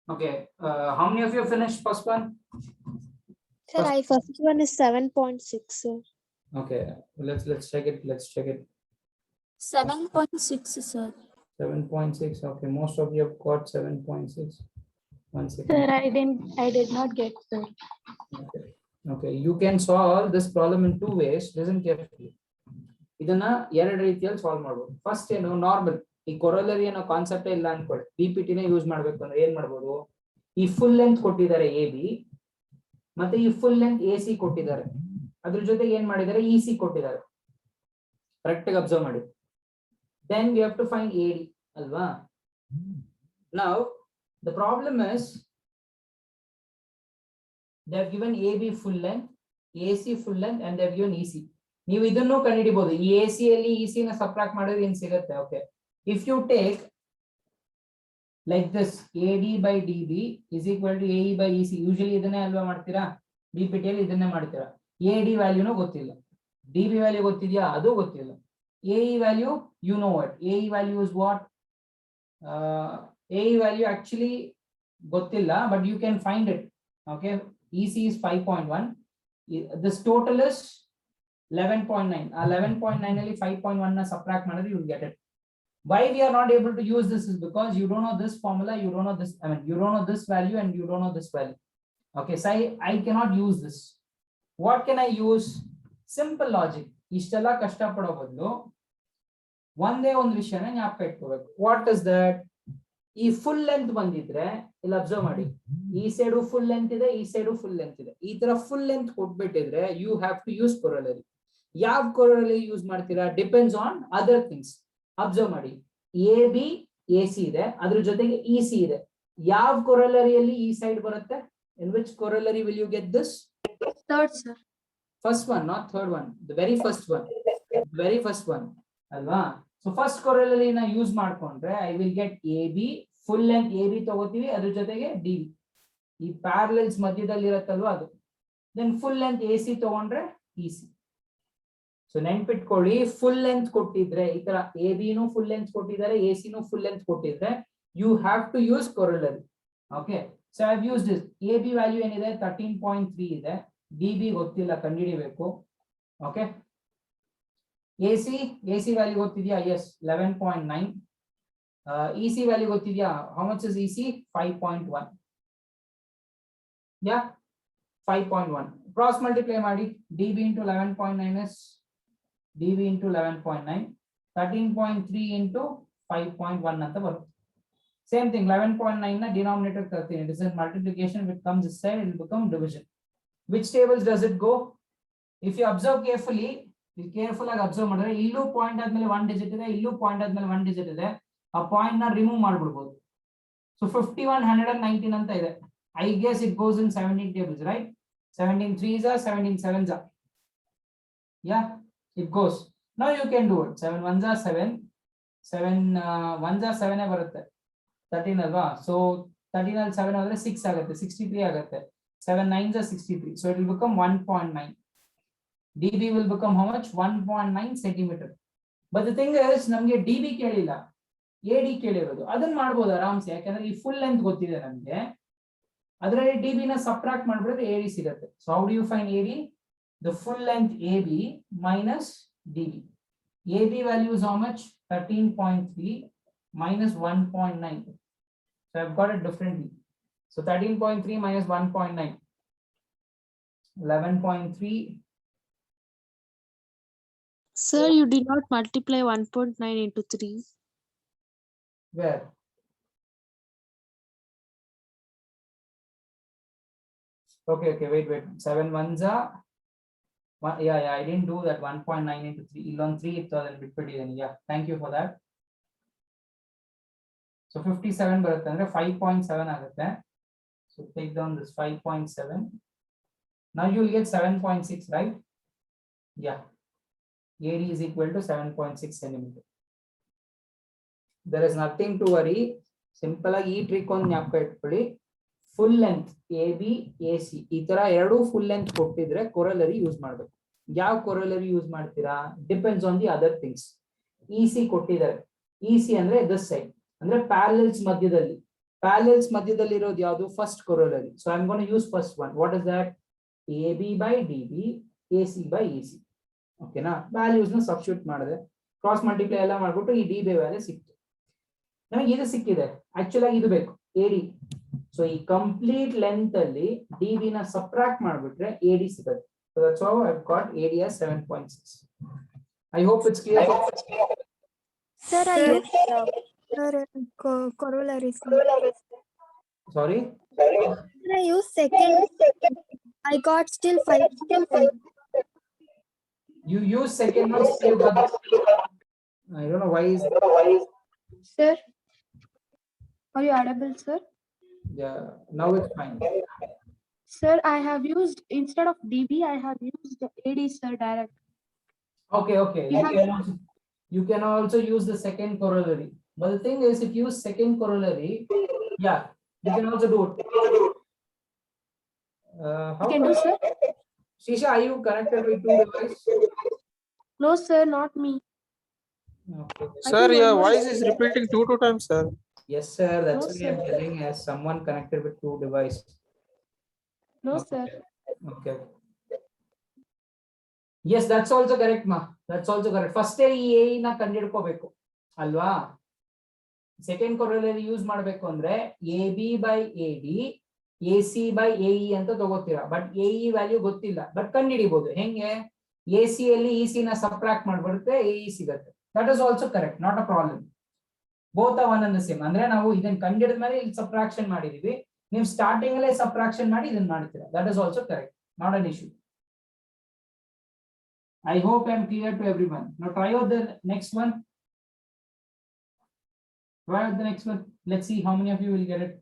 Okay, how many of you finished first one? Sir, I first one is 7.6, sir. Okay, let's check it. Let's check it. 7.6, sir. 7.6. Okay, most of you have got 7.6. 1 second. Sir, I did not get, sir. Okay. Okay, you can solve this problem in two ways. Listen carefully. ಇದನ್ನ ಎರಡು ರೀತಿಯಲ್ಲಿ solve ಮಾಡಬಹುದು. First ಏನು, normal ಈ corollary ಅನ್ನೋ concept ಇಲ್ಲ ಅನ್ಕೊಳ್ಳಿ, BPT ನ ಯೂಸ್ ಮಾಡ್ಬೇಕು ಅಂದ್ರೆ ಏನ್ ಮಾಡ್ಬೋದು, ಈ ಫುಲ್ ಲೆಂತ್ ಕೊಟ್ಟಿದ್ದಾರೆ ಎ ಬಿ ಮತ್ತೆ ಈ ಫುಲ್ ಲೆಂತ್ ಎ ಸಿ ಕೊಟ್ಟಿದ್ದಾರೆ, ಅದ್ರ ಜೊತೆಗೆ ಏನ್ ಮಾಡಿದ್ದಾರೆ, ಇ ಸಿ ಕೊಟ್ಟಿದ್ದಾರೆ. ಕರೆಕ್ಟ್ ಆಗಿ ಅಬ್ಸರ್ವ್ ಮಾಡಿ. Then we have to find A D ಅಲ್ವಾ. Now the problem is they have given AB full length, AC full length, and they have given EC. ನೀವು ಇದನ್ನು ಕಂಡುಹಿಡಿಬಹುದು. ಈ AC ಅಲ್ಲಿ EC ನ subtract ಮಾಡಿದ್ರೆ ಏನ್ ಸಿಗುತ್ತೆ? Okay, if you take like this, AD by DB is equal to AE by EC. Usually ಇದನ್ನೇ ಅಲ್ವಾ ಮಾಡ್ತೀರಾ, BPT ಅಲ್ಲಿ ಇದನ್ನೇ ಮಾಡ್ತೀರಾ. AD ವ್ಯಾಲ್ಯೂನು ಗೊತ್ತಿಲ್ಲ, DB ವ್ಯಾಲ್ಯೂ ಗೊತ್ತಿದ್ಯಾ, ಅದು ಗೊತ್ತಿಲ್ಲ. AE value you know what, AE value is what, AE value actually ಗೊತ್ತಿಲ್ಲ, but you can find it. Okay, EC is 5.1. This total is 11.9. 11.9 ಅಲ್ಲಿ 5.1 na subtract ಮಾಡಿದ್ರೆ you will get it. Why we are not able to use this is because you don't know this formula, you don't know this, I mean you don't know this value and you don't know this value. Okay, so I cannot use this. What can I use? Simple logic. ಇಷ್ಟೆಲ್ಲ ಕಷ್ಟ ಪಡೋ ಬದಲು ಒಂದೇ ಒಂದು ವಿಷಯನ ಜ್ಞಾಪಕ ಇಟ್ಕೋಬೇಕು. What is that? ಈ ಫುಲ್ ಲೆಂತ್ ಬಂದಿದ್ರೆ ಇಲ್ಲಿ ಅಬ್ಸರ್ವ್ ಮಾಡಿ, ಈ ಸೈಡು ಫುಲ್ ಲೆಂತ್ ಇದೆ, ಈ ಸೈಡು ಫುಲ್ ಲೆಂತ್ ಇದೆ. ಈ ತರ ಫುಲ್ ಲೆಂತ್ ಕೊಟ್ಬಿಟ್ಟಿದ್ರೆ you have to use corollary. ಯಾವ ಕೊರಲರಿ ಯೂಸ್ ಮಾಡ್ತೀರಾ depends on other things. Observe ಮಾಡಿ, ಎ ಬಿ ಎ ಸಿ ಇದೆ, ಅದ್ರ ಜೊತೆಗೆ ಇ ಸಿ ಇದೆ. ಯಾವ ಕೊರಲರಿಯಲ್ಲಿ ಈ ಸೈಡ್ ಬರುತ್ತೆ? In which corollary will you get this? Third, sir. First one, not third one, the very first one, very first one ಅಲ್ವಾ. So first corollary ನ use ಮಾಡ್ಕೊಂಡ್ರೆ I will get A B full length A B ತಗೋತೀವಿ, ಅದ್ರ ಜೊತೆಗೆ D B ಈ parallels ಮಧ್ಯದಲ್ಲಿ ಇರತ್ತಲ್ವಾ ಅದು. Then full length A C ತಗೊಂಡ್ರೆ ಇ ಸಿ. ಸೊ ನೆನ್ಪಿಟ್ಕೊಳ್ಳಿ, ಫುಲ್ ಲೆಂತ್ ಕೊಟ್ಟಿದ್ರೆ ಈ ತರ ಎ ಬಿನೂ ಫುಲ್ ಲೆಂತ್ ಕೊಟ್ಟಿದ್ದಾರೆ, ಎ ಸಿನೂ ಫುಲ್ ಲೆಂತ್ ಕೊಟ್ಟಿದ್ರೆ you have to use corollary. Okay, so I have used this. A B value ಏನಿದೆ 13.3 ಇದೆ, ಡಿ ಬಿ ಗೊತ್ತಿಲ್ಲ, ಕಂಡುಹಿಡಿಬೇಕು. ಓಕೆ, ಎ ಸಿ ವ್ಯಾಲ್ಯೂ ಗೊತ್ತಿದ್ಯಾ? ಎಸ್, 11.9. EC value ಗೊತ್ತಿದ್ಯಾ? how much is EC? 5.1. yeah, 5.1. cross multiply ಮಾಡಿ, DB into 11.9 is DB into 11.9, 13.3 into 5.1 ಅಂತ ಬರುತ್ತೆ. Same thing, 11.9 ನ denominator ತರ್ತೀನಿ. This is multiplication, which comes this side, it will become division. Which tables does it go? If you observe carefully, careful ಆಗಿ observe ಮಾಡಿದ್ರೆ ಇಲ್ಲೂ point ಆದ್ಮೇಲೆ 1 digit ಇದೆ, ಇಲ್ಲೂ ಪಾಯಿಂಟ್ ಆದ್ಮೇಲೆ 1 ಡಿಜಿಟ್ ಇದೆ. ಆ ಪಾಯಿಂಟ್ ನ ರಿಮೂವ್ ಮಾಡ್ಬಿಡ್ಬೋದು. ಸೊ 51, 119 ಅಂತ ಇದೆ. I guess it goes in 17 tables, right? 17 3s are 17 7s are. Yeah, it goes. Now you can do it. 7 1s are 7, 7 1s are 7 ಬರುತ್ತೆ, 13 ಅಲ್ವಾ. ಸೊ 13 ಅಲ್ಲಿ 7 ಹೋದ್ರೆ 6 ಆಗುತ್ತೆ, 63 ಆಗುತ್ತೆ. 7 9s are 63, so it will become 1.9. DB will become how much? 1.9 centimeter. But the thing is, ನಮಗೆ DB ಕೇಳಿಲ್ಲ, AD ಕೇಳಿರೋದು. ಅದನ್ನ ಮಾಡ್ಬೋದು ಆರಾಮ್ಸೆ, ಯಾಕಂದ್ರೆ ಈ ಫುಲ್ ಲೆಂತ್ ಗೊತ್ತಿದೆ ನಮಗೆ. ಅದರಲ್ಲಿ DB ನ ಸಬ್ಟ್ರಾಕ್ಟ್ ಮಾಡ್ಬಿಟ್ರೆ AD ಸಿಗುತ್ತೆ. So how do you find AD? The full length AB minus DB. AB value is how much? 13.3 minus 1.9. So I've got it differently. So 13.3 minus 1.9, 11.3. Sir, you did not multiply 1.9 into 3. Where? Okay, wait. 7 1s are 1. Yeah, I didn't do that. 1.9 into 3. Illon 3 itself bitpidideni. Yeah, thank you for that. So 57 ಬರುತ್ತೆ ಅಂದ್ರೆ 5.7 ಆಗುತ್ತೆ. So take down this 5.7. Now you will get 7.6, right? Yeah. AD is equal to 7.6 centimeter. There is nothing to worry. Simple ಆಗಿ ಈ trick ಒಂದು ಜ್ಞಾಪಕ ಇಟ್ಕೊಳ್ಳಿ. Full length AB AC ಈ ತರ ಎರಡು ಫುಲ್ ಲೆಂತ್ ಕೊಟ್ಟಿದ್ರೆ ಕೊರಲರಿ ಯೂಸ್ ಮಾಡಬೇಕು. ಯಾವ ಕೊರಲರಿ ಯೂಸ್ ಮಾಡ್ತೀರಾ? Depends on the other things. EC ಕೊಟ್ಟಿದ್ದಾರೆ. EC ಅಂದ್ರೆ ದಿಸ್ ಸೈಡ್, ಅಂದ್ರೆ ಪ್ಯಾರಲಲ್ಸ್ ಮಧ್ಯದಲ್ಲಿ ಪ್ಯಾರಲಲ್ಸ್ ಮಧ್ಯದಲ್ಲಿ ಇರೋದು ಯಾವುದು first corollary. So I am gonna use first one. What is that? A B by D B, A C by E C. ಓಕೆನಾ? Values ನ substitute ಮಾಡಿದೆ, ಕ್ರಾಸ್ ಮಲ್ಟಿಪ್ಲೈ ಎಲ್ಲ ಮಾಡ್ಬಿಟ್ಟು ಈ ಡಿ ಬಿ ವ್ಯಾಲ್ಯೂ ಸಿಕ್ತು. ನಮಗೆ ಇದು ಸಿಕ್ಕಿದೆ, ಆಕ್ಚುಲ್ ಆಗಿ ಇದು ಬೇಕು, ಎ ಡಿ. ಸೊ ಈ ಕಂಪ್ಲೀಟ್ ಲೆಂತ್ ಅಲ್ಲಿ ಡಿ ಬಿ ನ ಸಬ್ಟ್ರಾಕ್ಟ್ ಮಾಡ್ಬಿಟ್ರೆ ಎ ಡಿ ಸಿಗುತ್ತೆ. So that's how I've got AD as 7.6. I hope it's clear. Sir, I used corollaries. Sorry? Sir, I used second. I got still 5. You use second one still, but I don't know why is. Sir, are you audible, sir? Yeah, now it's fine. Sir, I have used, instead of DB, I have used AD, sir, direct. Okay, okay. You can also use the second corollary. But the thing is, if you use second corollary, yeah, you can also do it. How Can do, sir? Shisha, are you connected with two devices? No, sir, not me. Okay. Sir, think your one more- voice is repeating two times, sir. Yes, sir. That's No, why I'm sir. telling as someone connected with two devices. No, Okay. sir. Okay. Yes, that's also correct, ma. That's also correct. First ಈ A ನ ಕಂಡಿಡ್ಕೋಬೇಕು ಅಲ್ವಾ? Second corollary use ಮಾಡಬೇಕು ಅಂದ್ರೆ A B by A D, A C by A E ಅಂತ ತಗೋತೀರಾ. But A E value ಗೊತ್ತಿಲ್ಲ, but ಕಂಡಿಡಿಬಹುದು. ಹೆಂಗೆ? A C ಅಲ್ಲಿ E C ನ ಸಬ್ಟ್ರಾಕ್ಟ್ ಮಾಡ್ಬಿಡುತ್ತೆ, ಎ ಇ ಸಿಗುತ್ತೆ. That is also correct, not a problem. Both are one and the same. ಅಂದ್ರೆ ನಾವು ಇದನ್ನ ಕಂಡಿಡಿದ ಮೇಲೆ ಇಲ್ಲಿ ಸಬ್ಟ್ರಾಕ್ಷನ್ ಮಾಡಿದೀವಿ, ನೀವು ಸ್ಟಾರ್ಟಿಂಗ್ ಅಲ್ಲೇ ಸಬ್ಟ್ರಾಕ್ಷನ್ ಮಾಡಿ ಇದನ್ನ ಮಾಡ್ತೀರಾ. That is also correct, not an issue. I hope I am clear to everyone. Now try out the next one. Try out the next one. Let's see how many of you will get it.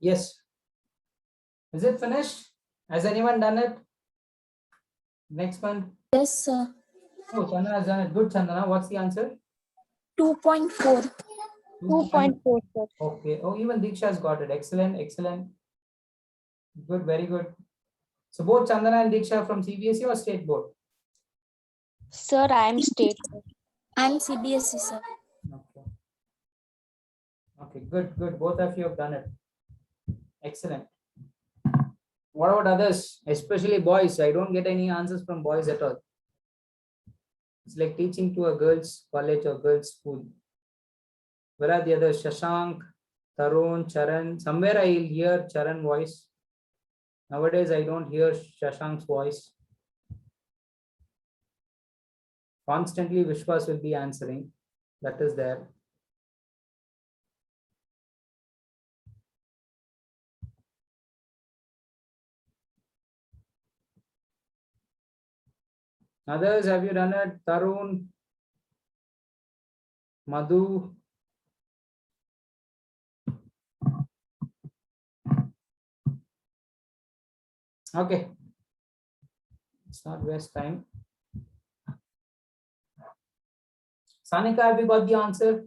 Yes. Is it finished? Has anyone done it? Next one. Yes, sir. Oh, Chandana has done it. Good, Chandana. What's the answer? 2.4. 2.4, sir. Okay. Oh, even Diksha has got it. Excellent, excellent. Good, very good. So both Chandana and Diksha are from CBSE or state board? Sir, I am state. I'm CBSE, sir. Okay. Okay, good, good. Both of you have done it. Excellent. What about others, especially boys? I don't get any answers from boys at all. It's like teaching to a girls' college or girls' school. Where are the others? Shashank, Tarun, Charan. Somewhere I'll hear Charan voice. Nowadays I don't hear Shashank's voice. Constantly Vishwas will be answering. That is there. Others, have you done it? Tarun, Madhu. Okay. Let's not waste time. Sanika, have you got the answer?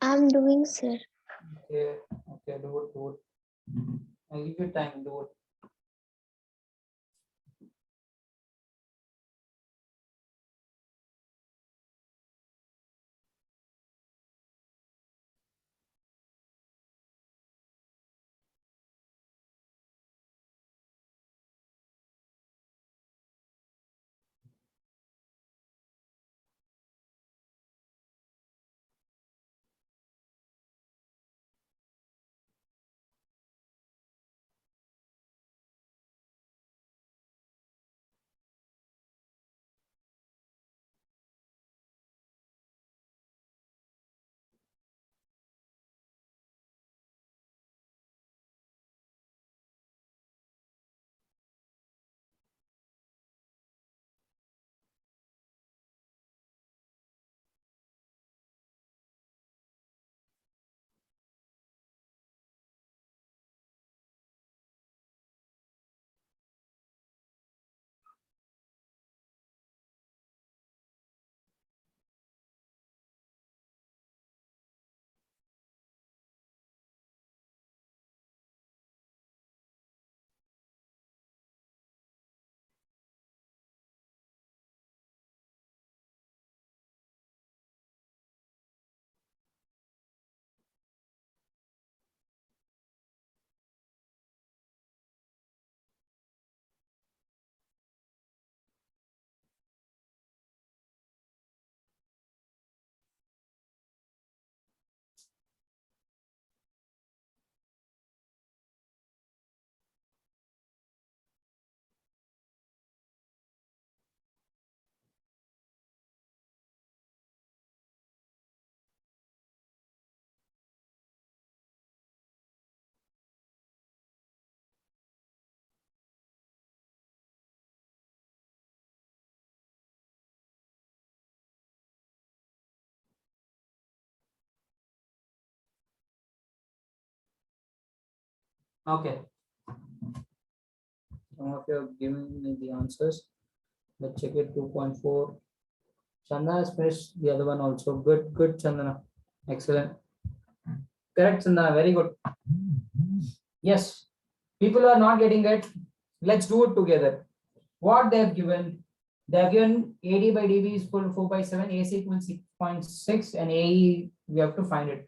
I'm doing, sir. Okay, okay, do it, do it. I'll give you time, do it. Okay. Some of you have given me the answers. Let's check it. 2.4. Chandana has finished the other one also. Good, Chandana. Excellent. Correct, Chandana. Very good. Yes. People who are not getting it, let's do it together. What they have given, they have given AD by DB is equal to 4/7, AC equals 6.6, and AE, we have to find it.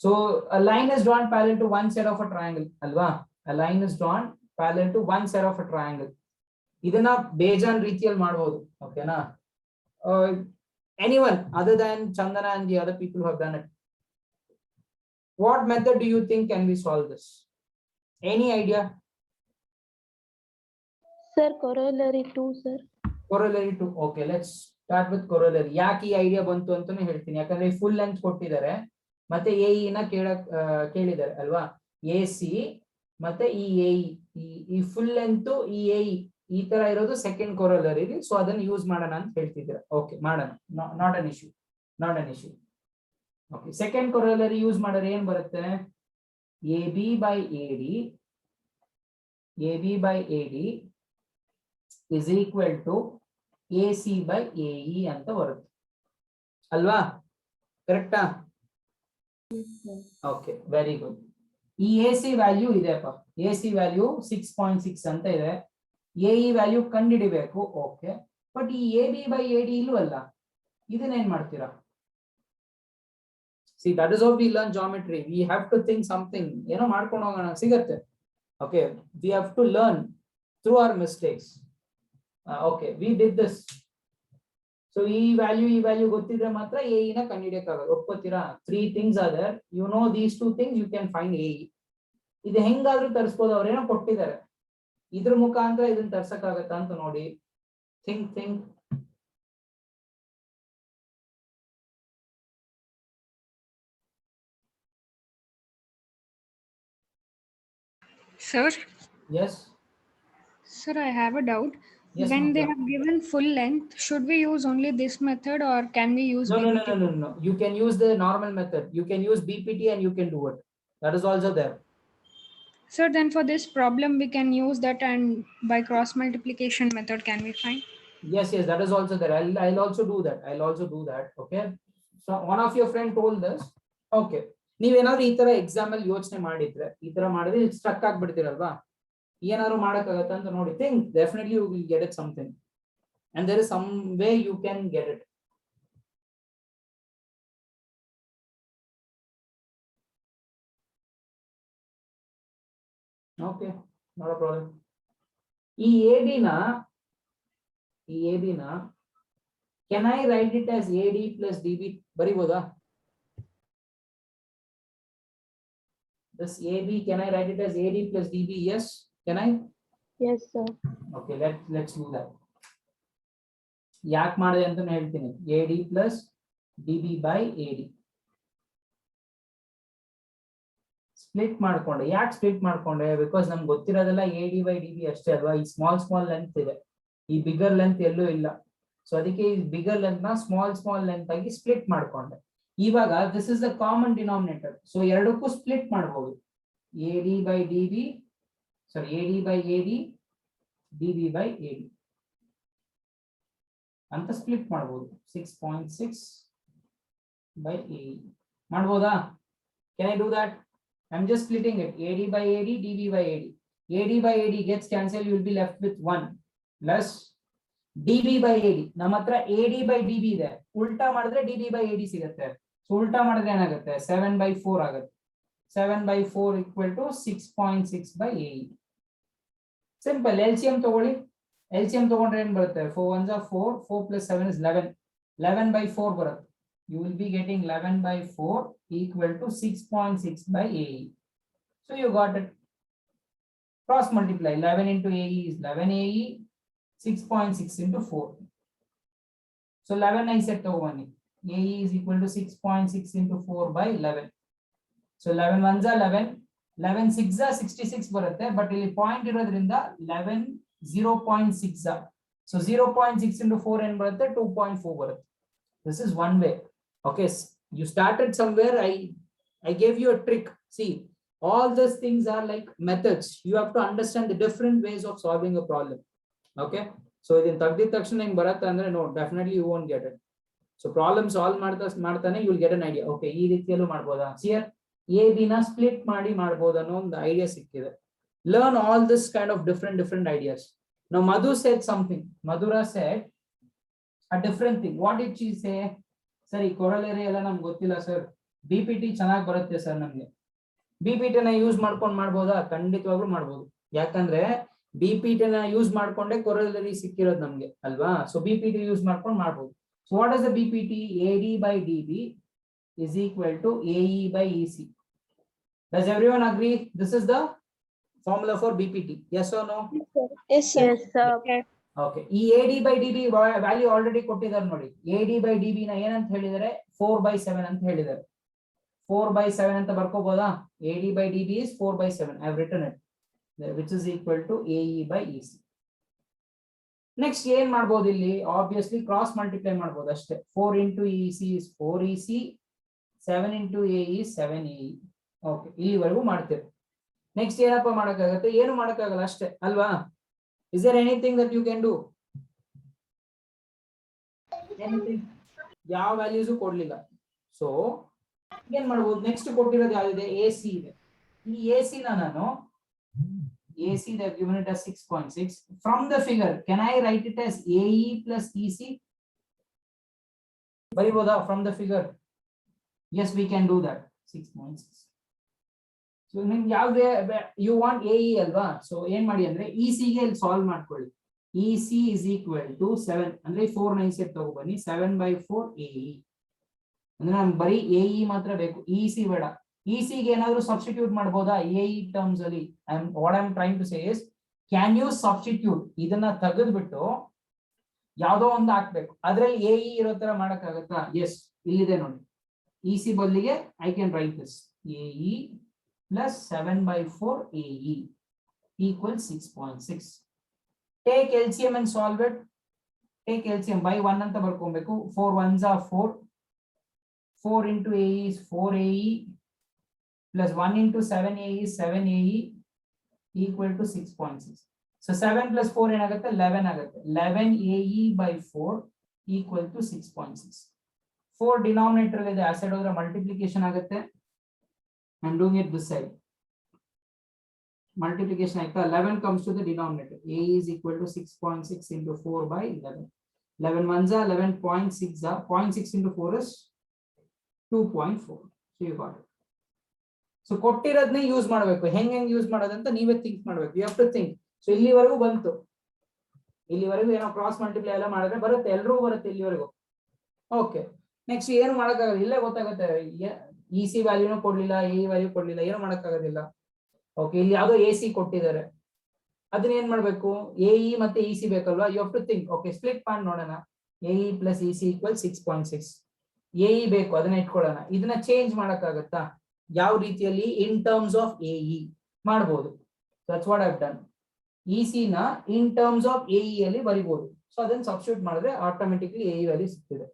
So a line is drawn parallel to one side of a triangle. Alva, a line is drawn parallel to one side of a triangle. ಇದನ್ನ ಬೇಜಾನ್ ರೀತಿಯಲ್ಲಿ ಮಾಡಬಹುದು. ಓಕೆನಾ? Anyone other than Chandana and the other people who have done it. What method do you think can we solve this? Any idea? Sir, corollary 2, sir. Corollary 2. Okay, let's start with corollary. ಯಾಕೆ ಈ idea ಬಂತು ಅಂತಾನೆ ಹೇಳ್ತೀನಿ. ಯಾಕಂದ್ರೆ full length ಕೊಟ್ಟಿದ್ದಾರೆ ಮತ್ತೆ AE ನ ಕೇಳಿದ್ದಾರೆ ಅಲ್ವಾ? AC ಮತ್ತೆ ಈ AE, ಈ ಫುಲ್ ಲೆಂತ್ ಈ AE ಈ ತರ ಇರೋದು ಸೆಕೆಂಡ್ ಕೊರಲರಿ. ಸೊ ಅದನ್ನ ಯೂಸ್ ಮಾಡೋಣ ಅಂತ ಹೇಳ್ತಿದ್ದೀರಾ. ಓಕೆ, ಮಾಡೋಣ. Not an issue. Okay, second corollary use ಮಾಡಿದ್ರೆ ಏನ್ ಬರುತ್ತೆ? AB by AD is equal to AC by AE ಅಂತ ಬರುತ್ತೆ ಅಲ್ವಾ? ಕರೆಕ್ಟಾ? Okay, very good. ಈ AC ವ್ಯಾಲ್ಯೂ ಇದೆಯಪ್ಪ. AC ವ್ಯಾಲ್ಯೂ 6.6 ಅಂತ ಇದೆ. AE ವ್ಯಾಲ್ಯೂ ಕಂಡುಹಿಡಿಬೇಕು. ಓಕೆ, ಬಟ್ ಈ AB by AD ಇಲ್ವಲ್ಲ, ಇದನ್ನೇನ್ ಮಾಡ್ತೀರಾ? See, that is how we learn geometry. We have to think something, ಏನೋ ಮಾಡ್ಕೊಂಡು ಹೋಗೋಣ, ಸಿಗತ್ತೆ. Okay, we have to learn through our mistakes. Okay, we did this. So ಈ value ಗೊತ್ತಿದ್ರೆ ಮಾತ್ರ AE ನ ಕಂಡುಹಿಡಿಯಕ್ಕಾಗಲ್ಲ. ಒಪ್ಕೋತೀರಾ? 3 things are there. You know these 2 things, you can find AE. ಇದು ಹೆಂಗಾದ್ರೂ ತರಿಸ್ಬೋದು. ಅವ್ರೇನೋ ಕೊಟ್ಟಿದ್ದಾರೆ, ಇದ್ರ ಮುಖಾಂತರ ಇದನ್ನ ತರ್ಸಕ್ಕಾಗತ್ತಾ ಅಂತ ನೋಡಿ. Think. Sir, Yes. sir, I have a doubt. Yes, When they Mantha. have given full length, should we use only this method or can we use No. BPT? No. You can use the normal method. You can use BPT and you can do it. That is also there. Sir, then for this problem, we can use that, and by cross multiplication method, can we find? Yes, that is also there. I'll also do that. Okay. So one of your friend told this. Okay. ನೀವೇನಾದ್ರೂ ಈ ತರ exam ಅಲ್ಲಿ ಯೋಚನೆ ಮಾಡಿದ್ರೆ, ಈ ತರ ಮಾಡಿದ್ರೆ struck ಆಗ್ಬಿಡ್ತೀರಲ್ವಾ? ಏನಾದ್ರು ಮಾಡಕ್ಕಾಗತ್ತಾ ಅಂತ ನೋಡಿ. Think. Definitely you will get it something, and there is some way you can get it. Okay, not a problem. ಈ AB ನ can I write it as AD plus DB? ಬರಿಬೋದಾ? This AB, can I write it as AD plus DB? Yes, can I? Yes, sir. Okay, let's do that. ಯಾಕೆ ಮಾಡಿದೆ ಅಂತ ಹೇಳ್ತೀನಿ. AD plus DB by AD. Split ಮಾಡ್ಕೊಂಡೆ. ಯಾಕೆ split ಮಾಡ್ಕೊಂಡೆ? Because ನಮ್ಗೆ ಗೊತ್ತಿರೋದೆಲ್ಲ AD by DB ಅಷ್ಟೇ ಅಲ್ವಾ? ಈ ಸ್ಮಾಲ್ ಲೆಂತ್ ಇದೆ, ಈ ಬಿಗರ್ ಲೆಂತ್ ಎಲ್ಲೂ ಇಲ್ಲ. ಸೊ ಅದಕ್ಕೆ ಈ ಬಿಗರ್ ಲೆಂತ್ ನ ಸ್ಮಾಲ್ ಲೆಂತ್ ಆಗಿ ಸ್ಪ್ಲಿಟ್ ಮಾಡ್ಕೊಂಡೆ. ಇವಾಗ this is the common denominator. So ಎರಡಕ್ಕೂ ಸ್ಪ್ಲಿಟ್ ಮಾಡಬಹುದು. AD by DB DB by AD ಅಂತ ಸ್ಪ್ಲಿಟ್ ಮಾಡಬಹುದು. 6.6 by AE ಮಾಡಬಹುದಾ? Can I do that? I'm just splitting it. AD by AD, DB by AD. AD by AD gets cancelled. You will be left with 1 plus DB by AD. ನಮ್ಮ ಹತ್ರ AD by DB ಇದೆ. ಉಲ್ಟಾ ಮಾಡಿದ್ರೆ DB by AD ಸಿಗುತ್ತೆ. So ಉಲ್ಟಾ ಮಾಡಿದ್ರೆ ಏನಾಗುತ್ತೆ? 7/4 ಆಗುತ್ತೆ. 7/4 equal to 6.6 by AE. Simple. LCM ತಗೊಳ್ಳಿ. LCM ತಗೊಂಡ್ರೆ ಏನ್ ಬರುತ್ತೆ? 4 1s are 4. 4 plus 7 is 11. 11/4 ಬರುತ್ತೆ. You will be getting 11/4 equal to 6.6 by AE. So you got it. Cross multiply. 11 into AE is 11 AE. 6.6 into 4. So 11 I set over 1. AE is equal to 6.6 into 4 by 11. So 11 1s are 11. 11 6s are 66 ಬರುತ್ತೆ. But ಇಲ್ಲಿ point ಇರೋದ್ರಿಂದ 11 0.6 are. So 0.6 into 4 ಏನ್ ಬರುತ್ತೆ? 2.4 ಬರುತ್ತೆ. This is one way. Okay, you started somewhere. I gave you a trick. See, All these things are like methods. You have to understand the different ways of solving a problem. Okay, so ಇದನ್ನ ತೆಗ್ದಿದ ತಕ್ಷಣ ನಿಮ್ಗೆ ಬರತ್ತೆ ಅಂದ್ರೆ no, definitely you won't get it. So problem solve ಮಾಡ್ತಾನೆ you will get an idea. Okay, ಈ ರೀತಿಯಲ್ಲೂ ಮಾಡ್ಬೋದಾ, here a b ನ ಸ್ಪ್ಲಿಟ್ ಮಾಡಿ ಮಾಡ್ಬೋದಾ ಅನ್ನೋ ಒಂದು ಐಡಿಯಾ ಸಿಕ್ಕಿದೆ. Learn all this kind of different ideas. Now Madhu said something. Madhura said a different thing. What did she say? Sir, ಈ corollary ಎಲ್ಲ ನಮ್ಗೆ ಗೊತ್ತಿಲ್ಲ ಸರ್, BPT ಚೆನ್ನಾಗಿ ಬರುತ್ತೆ ಸರ್ ನಮ್ಗೆ. BPT ನ ಯೂಸ್ ಮಾಡ್ಕೊಂಡು ಮಾಡ್ಬೋದಾ? ಖಂಡಿತವಾಗ್ಲೂ ಮಾಡ್ಬೋದು. ಯಾಕಂದ್ರೆ BPT ನ ಯೂಸ್ ಮಾಡ್ಕೊಂಡೆ corollary ಸಿಕ್ಕಿರೋದು ನಮ್ಗೆ ಅಲ್ವಾ? ಸೊ BPT ಯೂಸ್ ಮಾಡ್ಕೊಂಡು ಮಾಡ್ಬೋದು. So what is the BPT? AD by DB is equal to AE by EC. Does everyone agree? This is the formula for BPT. Yes or no? Yes, sir. Yes, sir. Okay. ಈ AD by DB value already ಕೊಟ್ಟಿದ್ದಾರೆ ನೋಡಿ. AD by DB ನ ಏನಂತ ಹೇಳಿದರೆ 4/7 ಅಂತ ಹೇಳಿದ್ದಾರೆ. 4/7 ಅಂತ ಬರ್ಕೋಬಹುದಾ? AD by DB is 4/7. I have written it, which is equal to AE by EC. Next ಏನ್ ಮಾಡ್ಬೋದು ಇಲ್ಲಿ? ಆಬ್ವಿಯಸ್ಲಿ ಕ್ರಾಸ್ ಮಲ್ಟಿಪ್ಲೈ ಮಾಡ್ಬೋದು ಅಷ್ಟೇ. 4 into EC is 4EC, 7 into AE is 7AE. Okay, ಇಲ್ಲಿವರೆಗೂ ಮಾಡ್ತೇವೆ. ನೆಕ್ಸ್ಟ್ ಏನಪ್ಪ ಮಾಡಕ್ಕಾಗತ್ತೆ? ಏನು ಮಾಡಕ್ಕಾಗಲ್ಲ ಅಷ್ಟೇ ಅಲ್ವಾ? Is there anything that you can do? Anything? ಯಾವ ವ್ಯಾಲ್ಯೂಸ್ ಕೊಡ್ಲಿಲ್ಲ. ಸೊ ಏನ್ ಮಾಡ್ಬೋದು? ನೆಕ್ಸ್ಟ್ ಕೊಟ್ಟಿರೋದು ಯಾವ್ದಿದೆ? AC ಇದೆ. ಈ AC ನ ನಾನು AC they have given it as 6.6. From the figure, can I write it as AE plus EC? ಬರಿಬೋದಾ from the figure? Yes, we can do that. 6.6. So ನಿಮ್ಗೆ ಯಾವ್ದೇ you want AE ಅಲ್ವಾ? So ಏನ್ ಮಾಡಿ ಅಂದ್ರೆ EC ಗೆ ಇಲ್ಲಿ solve ಮಾಡ್ಕೊಳ್ಳಿ. EC is equal to 7 ಅಂದ್ರೆ 4 9 ಸೆಟ್ ತಗೊಬನ್ನಿ. 7/4 AE ಅಂದ್ರೆ ನಮ್ಗೆ ಬರೀ AE ಮಾತ್ರ ಬೇಕು, EC ಬೇಡ. EC ಗೆ ಏನಾದ್ರು ಸಬ್ಸ್ಟಿಟ್ಯೂಟ್ ಮಾಡಬಹುದಾ AE ಟರ್ಮ್ಸ್ ಅಲ್ಲಿ? what I'm trying to say is, can you substitute? ಇದನ್ನ ತೆಗೆದ್ಬಿಟ್ಟು ಯಾವ್ದೋ ಒಂದು ಹಾಕ್ಬೇಕು, ಅದ್ರಲ್ಲಿ AE ಇರೋ ತರ ಮಾಡಕ್ಕಾಗತ್ತಾ? ಎಸ್, ಇಲ್ಲಿದೆ ನೋಡಿ. EC ಬದಲಿಗೆ I can write this AE plus 7/4 AE equals 6.6. Take LCM and solve it. Take LCM by 1 ಅಂತ ಬರ್ಕೊಬೇಕು. 4 1s are 4. 4 into AE is 4AE plus 1 into 7AE is 7AE equal to 6.6. So 7 plus 4 ಏನಾಗುತ್ತೆ? 11 ಆಗುತ್ತೆ. 11 AE by 4 equal to 6.6. 4 denominator ಇದೆ, ಆ side ಹೋದ್ರೆ multiplication ಆಗುತ್ತೆ. I'm doing it this side. Multiplication ಆಯ್ತಾ? 11 comes to the denominator. AE is equal to 6.6 into 4 by 11. 11 ones are 11.6 are 0.6 into 4 is 2.4. So you got it. So ಕೊಟ್ಟಿರೋದನ್ನೇ use ಮಾಡಬೇಕು. ಹೆಂಗ್ use ಮಾಡೋದಂತ ನೀವೇ ಥಿಂಕ್ ಮಾಡ್ಬೇಕು. You have to think. So ಇಲ್ಲಿವರೆಗೂ ಬಂತು, ಇಲ್ಲಿವರೆಗೂ ಏನೋ ಕ್ರಾಸ್ ಮಲ್ಟಿಪ್ಲೈ ಎಲ್ಲ ಮಾಡಿದ್ರೆ ಬರುತ್ತೆ, ಎಲ್ರಿಗೂ ಬರುತ್ತೆ ಇಲ್ಲಿವರೆಗೂ. ಓಕೆ, ನೆಕ್ಸ್ಟ್ ಏನು ಮಾಡಕ್ಕಾಗಲ್ಲ, ಇಲ್ಲೇ ಗೊತ್ತಾಗುತ್ತೆ. EC ವ್ಯಾಲ್ಯೂನು ಕೊಡ್ಲಿಲ್ಲ, AE ವ್ಯಾಲ್ಯೂ ಕೊಡ್ಲಿಲ್ಲ, ಏನು ಮಾಡಕ್ಕಾಗೋದಿಲ್ಲ. ಓಕೆ, ಇಲ್ಲಿ ಯಾವ್ದೋ AC ಕೊಟ್ಟಿದ್ದಾರೆ, ಅದನ್ನ ಏನ್ ಮಾಡ್ಬೇಕು? AE ಮತ್ತೆ EC ಬೇಕಲ್ವಾ? You have to think. Okay, split ಮಾಡಿ ನೋಡೋಣ. AE plus EC equals 6.6. AE ಬೇಕು, ಅದನ್ನ ಇಟ್ಕೊಳ್ಳೋಣ. ಇದನ್ನ ಚೇಂಜ್ ಮಾಡಕ್ಕಾಗತ್ತಾ? ಯಾವ ರೀತಿಯಲ್ಲಿ? ಇನ್ ಟರ್ಮ್ಸ್ ಆಫ್ AE ಮಾಡಬಹುದು. That's what I have done. EC ನ ಇನ್ ಟರ್ಮ್ಸ್ ಆಫ್ AE ಅಲ್ಲಿ ಬರಿಬಹುದು. ಸೊ ಅದನ್ನ ಸಬ್ಸ್ಟಿಟ್ಯೂಟ್ ಮಾಡಿದ್ರೆ ಆಟೋಮೆಟಿಕ್ಲಿ AE ವ್ಯಾಲ್ಯೂ ಸಿಗ್ತಿದೆ.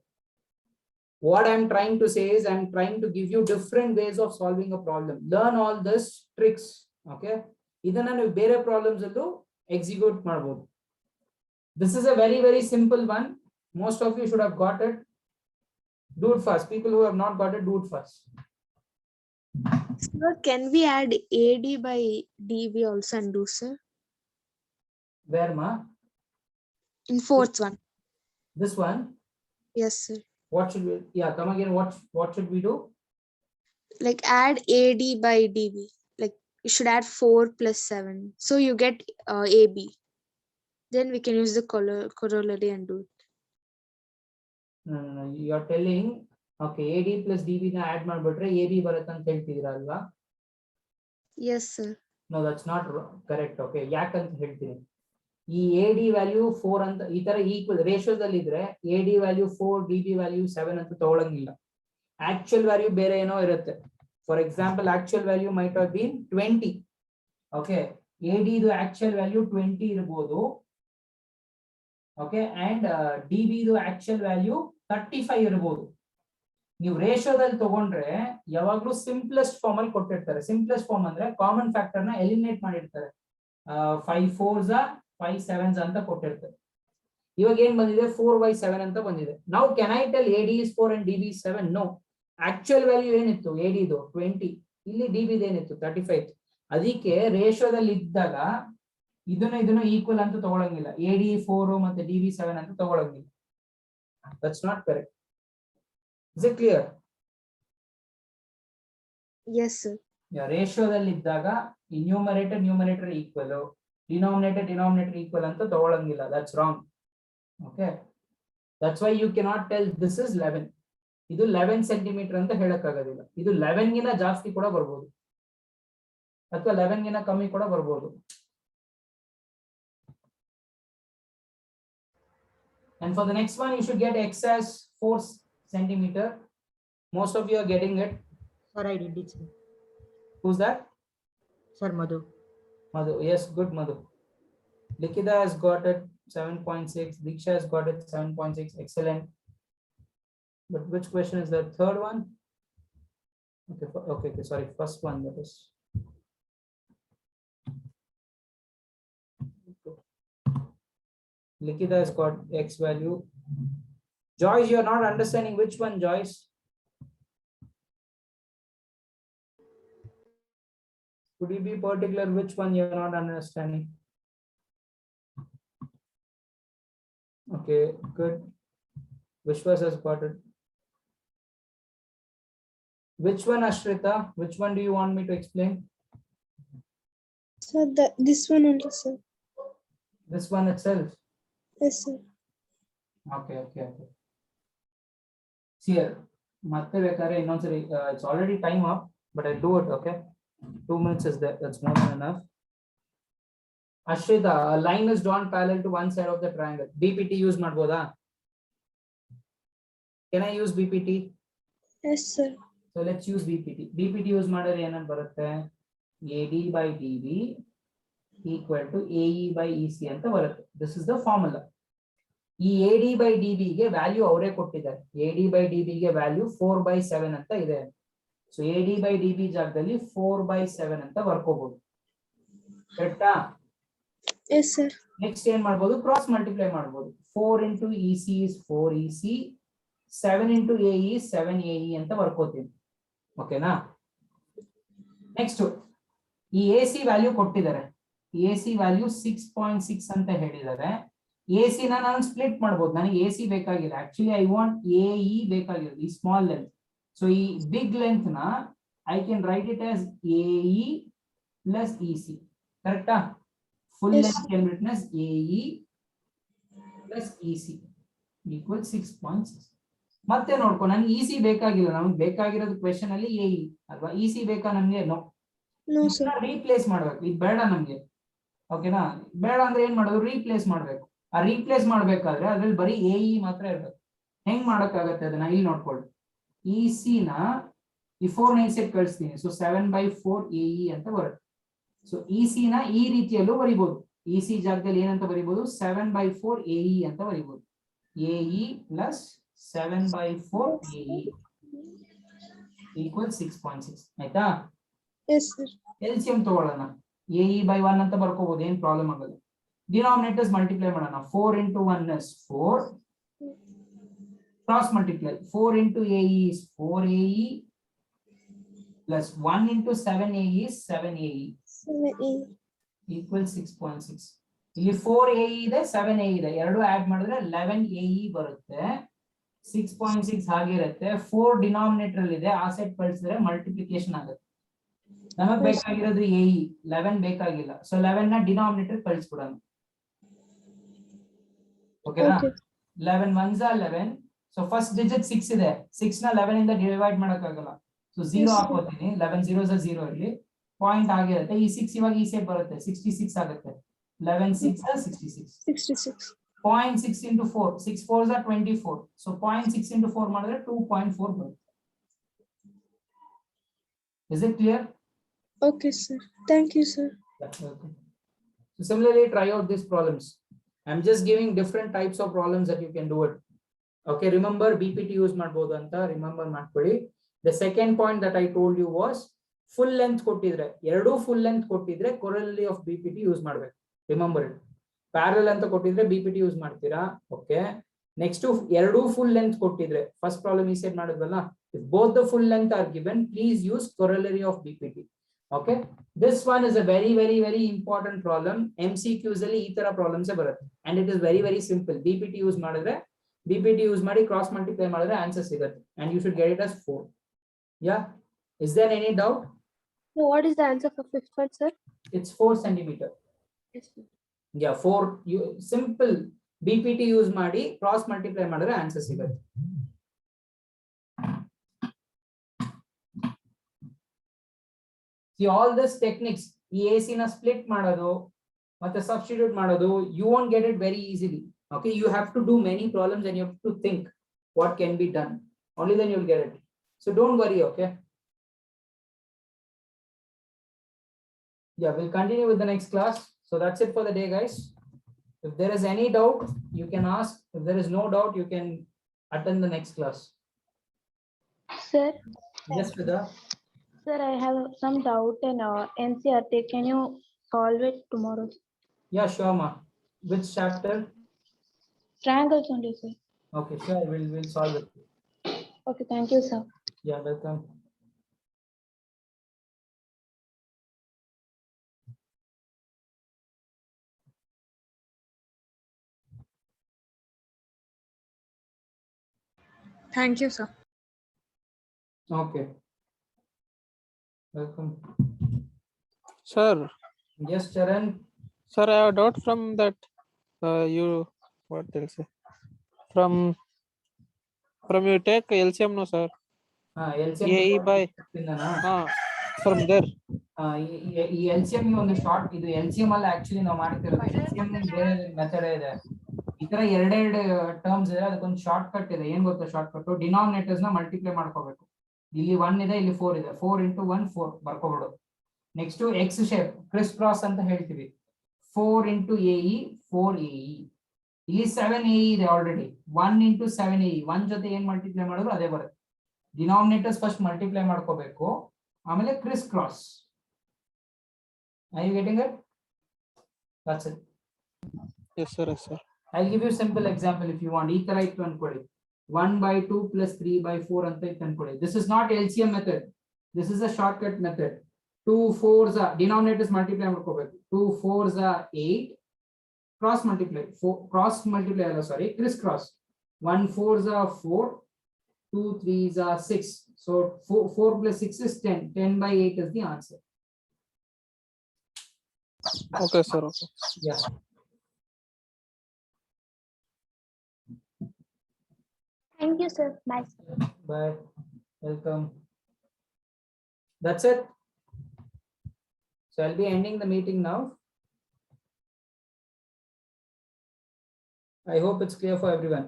What I'm trying to say is, I'm trying to give you different ways of solving a problem. Learn all this tricks. Okay, ಇದನ್ನ ನೀವು ಬೇರೆ problems ಅಲ್ಲೂ execute ಮಾಡಬಹುದು. This is a very simple one. Most of you should have got it. Do it fast. People who have not got it, do it fast. Sir, can we add AD by DB also and do, sir? Where ma? In fourth one. This one? Yes, sir. What should we? Yeah, come again. What should we do? Like add AD by DB. Like you should add 4 plus 7. So you get AB. Then we can use the corollary and do it. No, you are telling, okay, AD plus DB ನ add ಮಾಡ್ಬಿಟ್ರೆ AB ಬರುತ್ತೆ ಅಂತ ಹೇಳ್ತಿದ್ದೀರಾ ಅಲ್ವಾ? Yes, sir. No, that's not correct. Okay, ಯಾಕಂತ ಹೇಳ್ತೀನಿ. ಈ AD value 4 ಅಂತ ಈ ತರ ಈಕ್ವಲ್ ರೇಷಿಯೋಸ್ ಅಲ್ಲಿ ಇದ್ರೆ AD ವ್ಯಾಲ್ಯೂ 4, DB ವ್ಯಾಲ್ಯೂ 7 ಅಂತ ತಗೊಳಂಗಿಲ್ಲ. ಆಕ್ಚುಯಲ್ ವ್ಯಾಲ್ಯೂ ಬೇರೆ ಏನೋ ಇರುತ್ತೆ. For example, actual value might have been 20. Okay, AD ಇದು ಆಕ್ಚುಯಲ್ ವ್ಯಾಲ್ಯೂ 20 ಇರಬಹುದು. ಓಕೆ, ಅಂಡ್ DB ಇದು ಆಕ್ಚುಯಲ್ ವ್ಯಾಲ್ಯೂ 35 ಇರಬಹುದು. ನೀವು ರೇಷಿಯೋದಲ್ಲಿ ತಗೊಂಡ್ರೆ ಯಾವಾಗ್ಲೂ ಸಿಂಪ್ಲೆಸ್ಟ್ ಫಾರ್ಮ್ ಅಲ್ಲಿ ಕೊಟ್ಟಿರ್ತಾರೆ. ಸಿಂಪ್ಲೆಸ್ಟ್ ಫಾರ್ಮ್ ಅಂದ್ರೆ ಕಾಮನ್ ಫ್ಯಾಕ್ಟರ್ ನ ಎಲಿಮಿನೇಟ್ ಮಾಡಿರ್ತಾರೆ. 5 4s 5 7s ಅಂತ ಕೊಟ್ಟಿರ್ತಾರೆ. ಇವಾಗ ಏನ್ ಬಂದಿದೆ 4/7 ಅಂತ ಬಂದಿದೆ. ನಾವು can I tell AD is 4 and DB is 7? No. Actual value ಏನಿತ್ತು AD ಇದು 20, ಇಲ್ಲಿ DB ಏನಿತ್ತು 35. ಅದಕ್ಕೆ ರೇಷಿಯೋದಲ್ಲಿ ಇದ್ದಾಗ ಇದನ್ನ ಈಕ್ವಲ್ ಅಂತ ತಗೊಳಂಗಿಲ್ಲ. AD 4 ಮತ್ತೆ DB 7 ಅಂತ ತಗೊಳಂಗಿಲ್ಲ. That's not correct. Is it clear? Yes, sir. ರೇಷಿಯೋದಲ್ಲಿ ಇದ್ದಾಗ ನ್ಯೂಮರೇಟರ್ ಈಕ್ವಲ್, ಡಿನಾಮಿನೇಟರ್ ಈಕ್ವಲ್ ಅಂತ ತಗೊಳಂಗಿಲ್ಲ. That's wrong. Okay, that's why you cannot tell this is 11. ಇದು 11 ಸೆಂಟಿಮೀಟರ್ ಅಂತ ಹೇಳಕ್ಕಾಗೋದಿಲ್ಲ. ಇದು 11 ಗಿನ ಜಾಸ್ತಿ ಕೂಡ ಬರ್ಬೋದು, ಅಥವಾ 11 ಗಿನ ಕಮ್ಮಿ ಕೂಡ ಬರ್ಬೋದು. And for the next one, you should get x as 4 centimeter. Most of you are getting it. Sir, I did it, sir. Who's that? Sir, Madhu. Madhu. Yes, good, Madhu. Likita has got it 7.6. Diksha has got it 7.6. Excellent. But which question is the third one? Okay, sorry. First one, that is. Likita has got X value. Joyce, you are not understanding which one, Joyce? Could you be particular which one you are not understanding? Okay, good. Vishwas has got it. Which one, Ashrita? Which one do you want me to explain? So this one only, sir. This one itself. Yes, sir. Okay. See here, it's already time up, but I'll do it. Okay, 2 minutes is there. That's more than enough. Ashrita, a line is drawn parallel to one side of the triangle. BPT use madboda? Can I use BPT? Yes, sir. So let's use BPT. BPT use madare enan barutte? AD by DB equal to AE by EC anta barutte. This is the formula. ಈ AD by DB ಗೆ value ಅವರೇ ಕೊಟ್ಟಿದ್ದಾರೆ. AD by DB ಗೆ value 4/7 ಅಂತ ಇದೆ. So AD by DB ಜಾಗದಲ್ಲಿ 4/7 ಅಂತ ಬರ್ಕೋಬಹುದು. ಕರೆಕ್ಟಾ? Yes, sir. ನೆಕ್ಸ್ಟ್ ಏನ್ ಮಾಡಬಹುದು? ಕ್ರಾಸ್ ಮಲ್ಟಿಪ್ಲೈ ಮಾಡಬಹುದು. 4 into EC is 4EC, 7 into AE is 7AE ಅಂತ ಬರ್ಕೋತೀವಿ. ಓಕೆನಾ? ನೆಕ್ಸ್ಟ್ ಈ AC ವ್ಯಾಲ್ಯೂ ಕೊಟ್ಟಿದ್ದಾರೆ. AC ವ್ಯಾಲ್ಯೂ 6.6 ಅಂತ ಹೇಳಿದ್ದಾರೆ. AC ನ ನಾನು ಸ್ಪ್ಲಿಟ್ ಮಾಡಬಹುದು. ನನಗೆ AC ಬೇಕಾಗಿಲ್ಲ. ಆಕ್ಚುಲಿ ಐ ವಾಂಟ್ AE ಬೇಕಾಗಿರೋದು, ಈ ಸ್ಮಾಲ್ ಲೆಂತ್. ಸೊ ಈ ಬಿಗ್ ಲೆಂತ್ ನ I can write it as AE plus EC. ಕರೆಕ್ಟಾ? Full length can be return as AE plus EC equal 6.6. ಮತ್ತೆ ನೋಡ್ಕೊ, ನನಗೆ EC ಬೇಕಾಗಿಲ್ಲ. ನಮ್ಗೆ ಬೇಕಾಗಿರೋದು ಕ್ವೆಶನ್ ಅಲ್ಲಿ AE ಅಲ್ವಾ? EC ಬೇಕಾ ನಮ್ಗೆ? ನೋ. ರೀಪ್ಲೇಸ್ ಮಾಡ್ಬೇಕು. ಇದು ಬೇಡ ನಮ್ಗೆ. ಓಕೆನಾ? ಬೇಡ ಅಂದ್ರೆ ಏನ್ ಮಾಡೋದು? ರೀಪ್ಲೇಸ್ ಮಾಡ್ಬೇಕು. ಆ ರೀಪ್ಲೇಸ್ ಮಾಡ್ಬೇಕಾದ್ರೆ ಅದ್ರಲ್ಲಿ ಬರೀ AE ಮಾತ್ರ ಇರ್ಬೇಕು. ಹೆಂಗ್ ಮಾಡಕ್ಕಾಗತ್ತೆ ಅದನ್ನ ಇಲ್ಲಿ ನೋಡ್ಕೊಳ್ಳಿ. EC ನ ಈ 4 9 ಸೆಟ್ ಕಳಿಸ್ತೀನಿ. ಸೊ 7/4 AE ಅಂತ ಬರುತ್ತೆ. ಸೊ EC ನ ಈ ರೀತಿಯಲ್ಲೂ ಬರಿಬಹುದು. EC ಜಾಗದಲ್ಲಿ ಏನಂತ ಬರಿಬಹುದು? 7/4 AE ಅಂತ ಬರಿಬಹುದು. AE plus 7/4 AE equal 6.6. ಆಯ್ತಾ? Yes, sir. LCM ತಗೊಳ್ಳೋಣ. AE/1 ಅಂತ ಬರ್ಕೋಬಹುದು, ಏನ್ ಪ್ರಾಬ್ಲಮ್ ಆಗಲ್ಲ. ಡಿನಾಮಿನೇಟರ್ಸ್ ಮಲ್ಟಿಪ್ಲೈ ಮಾಡೋಣ. 4 into 1 is 4. Cross multiply. 4 into AE is 4AE plus 1 into 7AE is 7AE 7E. equal 6.6. ಇಲ್ಲಿ 4AE ಇದೆ, 7AE ಇದೆ. ಎರಡು ಆಡ್ ಮಾಡಿದ್ರೆ 11AE ಬರುತ್ತೆ. 6.6 ಆಗಿರುತ್ತೆ. 4 ಡಿನಾಮಿನೇಟರ್ ಅಲ್ಲಿ ಇದೆ, ಆ ಸೆಟ್ ಕಳಿಸಿದ್ರೆ ಮಲ್ಟಿಪ್ಲಿಕೇಶನ್ ಆಗುತ್ತೆ. ನಮಗ್ ಬೇಕಾಗಿರೋದು AE, 11 ಬೇಕಾಗಿಲ್ಲ. ಸೊ 11 ನ ಡಿನಾಮಿನೇಟರ್ ಕಳಿಸ್ಬಿಡೋಣ. ಓಕೆನಾ? 11 1s are 11. So first digit 6 ಇದೆ. 6 ನ 11 ಇಂದ ಡಿವೈಡ್ ಮಾಡಕ್ ಆಗಲ್ಲ. ಸೊ 0 ಹಾಕೋತೀನಿ. 11 zeros 0 ಇರಲಿ. ಪಾಯಿಂಟ್ ಆಗಿರುತ್ತೆ. ಈ 6 ಇವಾಗ ಈ ಸೆಟ್ ಬರುತ್ತೆ, 66 ಆಗುತ್ತೆ. 11 6 66. 66. 0.6 into 4. 6 4s are 24. So 0.6 into 4 ಮಾಡಿದ್ರೆ 2.4 ಬರುತ್ತೆ. Is it clear? Okay, sir. Thank you, sir. Okay. So similarly, try out these problems. I'm just giving different types of problems that you can do it. Okay, remember BPT use ಮಾಡಬಹುದು ಅಂತ remember ಮಾಡ್ಕೊಳ್ಳಿ. The second point that I told you was full length ಕೊಟ್ಟಿದ್ರೆ ಎರಡು full length ಕೊಟ್ಟಿದ್ರೆ corollary of BPT use ಮಾಡಬೇಕು. Remember it. Parallel ಅಂತ ಕೊಟ್ಟಿದ್ರೆ BPT use ಮಾಡ್ತೀರಾ. Okay. Next ಎರಡು full length ಕೊಟ್ಟಿದ್ರೆ first problem ಈ side ಮಾಡಿದ್ವಲ್ಲ, if both the full length are given, please use corollary of BPT. Okay, this one is a very important problem. MCQs ಅಲ್ಲಿ ಈ ತರ problems ಬರುತ್ತೆ and it is very simple. BPT use ಮಾಡಿದ್ರೆ BPT use ಮಾಡಿ cross multiply ಮಾಡಿದ್ರೆ answer ಸಿಗುತ್ತೆ and you should get it as 4. Yeah, is there any doubt? So what is the answer for fifth one, sir? It's 4 centimeter. Yes, sir. Yeah, 4. You simple BPT use ಮಾಡಿ cross multiply ಮಾಡಿದ್ರೆ answer ಸಿಗುತ್ತೆ. See all this techniques, ಈ AC ನ split ಮಾಡೋದು ಮತ್ತೆ substitute ಮಾಡೋದು, you won't get it very easily. Okay, you have to do many problems and you have to think what can be done. Only then you'll get it. So don't worry, okay? Yeah, we'll continue with the next class. So that's it for the day, guys. If there is any doubt, you can ask. If there is no doubt, you can attend the next class. Sir, Yes, Vidya. sir, I have some doubt in NCRT. Can you solve it tomorrow? Yeah, sure, ma. Which chapter? Triangles only, sir. Okay, sure. We'll solve it. Okay, thank you, sir. Yeah, welcome. Thank you, sir. Okay. Welcome. Sir, Yes, Charan. sir, I have a doubt from that. You what they'll say? From you take LCM, no, sir. LCM AE by from there. ಈ LCM ಒಂದು short, ಇದು LCM ಅಲ್ಲಿ actually ನಾವು ಮಾಡ್ತಿರೋದು LCM ಬೇರೆ method ಇದೆ. ಈ ತರ ಎರಡೆರಡು ಟರ್ಮ್ಸ್ ಇದೆ, ಅದಕ್ಕೊಂದು ಶಾರ್ಟ್ ಕಟ್ ಇದೆ. ಏನ್ ಗೊತ್ತಾ ಶಾರ್ಟ್ ಕಟ್? ಡಿನಾಮಿನೇಟರ್ಸ್ ನ ಮಲ್ಟಿಪ್ಲೈ ಮಾಡ್ಕೋಬೇಕು. ಇಲ್ಲಿ 1 ಇದೆ, ಇಲ್ಲಿ 4 ಇದೆ. 4 into 1 4 ಬರ್ಕೋಬಿಡು. Next X shape criss cross ಅಂತ ಹೇಳ್ತೀವಿ. 4 into AE 4 AE. ಇಲ್ಲಿ 7 AE ಇದೆ ಆಲ್ರೆಡಿ. 1 into 7 AE 1 ಜೊತೆ ಏನ್ ಮಲ್ಟಿಪ್ಲೈ ಮಾಡಿದ್ರು ಅದೇ ಬರುತ್ತೆ. ಡಿನಾಮಿನೇಟರ್ಸ್ ಫಸ್ಟ್ ಮಲ್ಟಿಪ್ಲೈ ಮಾಡ್ಕೋಬೇಕು, ಆಮೇಲೆ criss cross. Are you getting it? That's it. Yes, sir. Yes, sir. I'll give you simple example if you want. ಈ ತರ ಇತ್ತು ಅನ್ಕೊಳ್ಳಿ. 1/2 plus 3/4 ಅಂತ ಇತ್ತು ಅನ್ಕೊಳ್ಳಿ. This is not LCM method. This is a shortcut method. 2 4s are denominators multiply ಮಾಡ್ಕೋಬೇಕು. 2 4s are 8. Cross multiply. Aಲ್ಲ, sorry, criss cross. 1 4s are 4. 2 3s are 6. So 4 plus 6 is 10. 10/8 is the answer. Okay, sir. Okay. Yeah. Thank you, sir. Bye. Bye. Welcome. That's it. So I'll be ending the meeting now. I hope it's clear for everyone.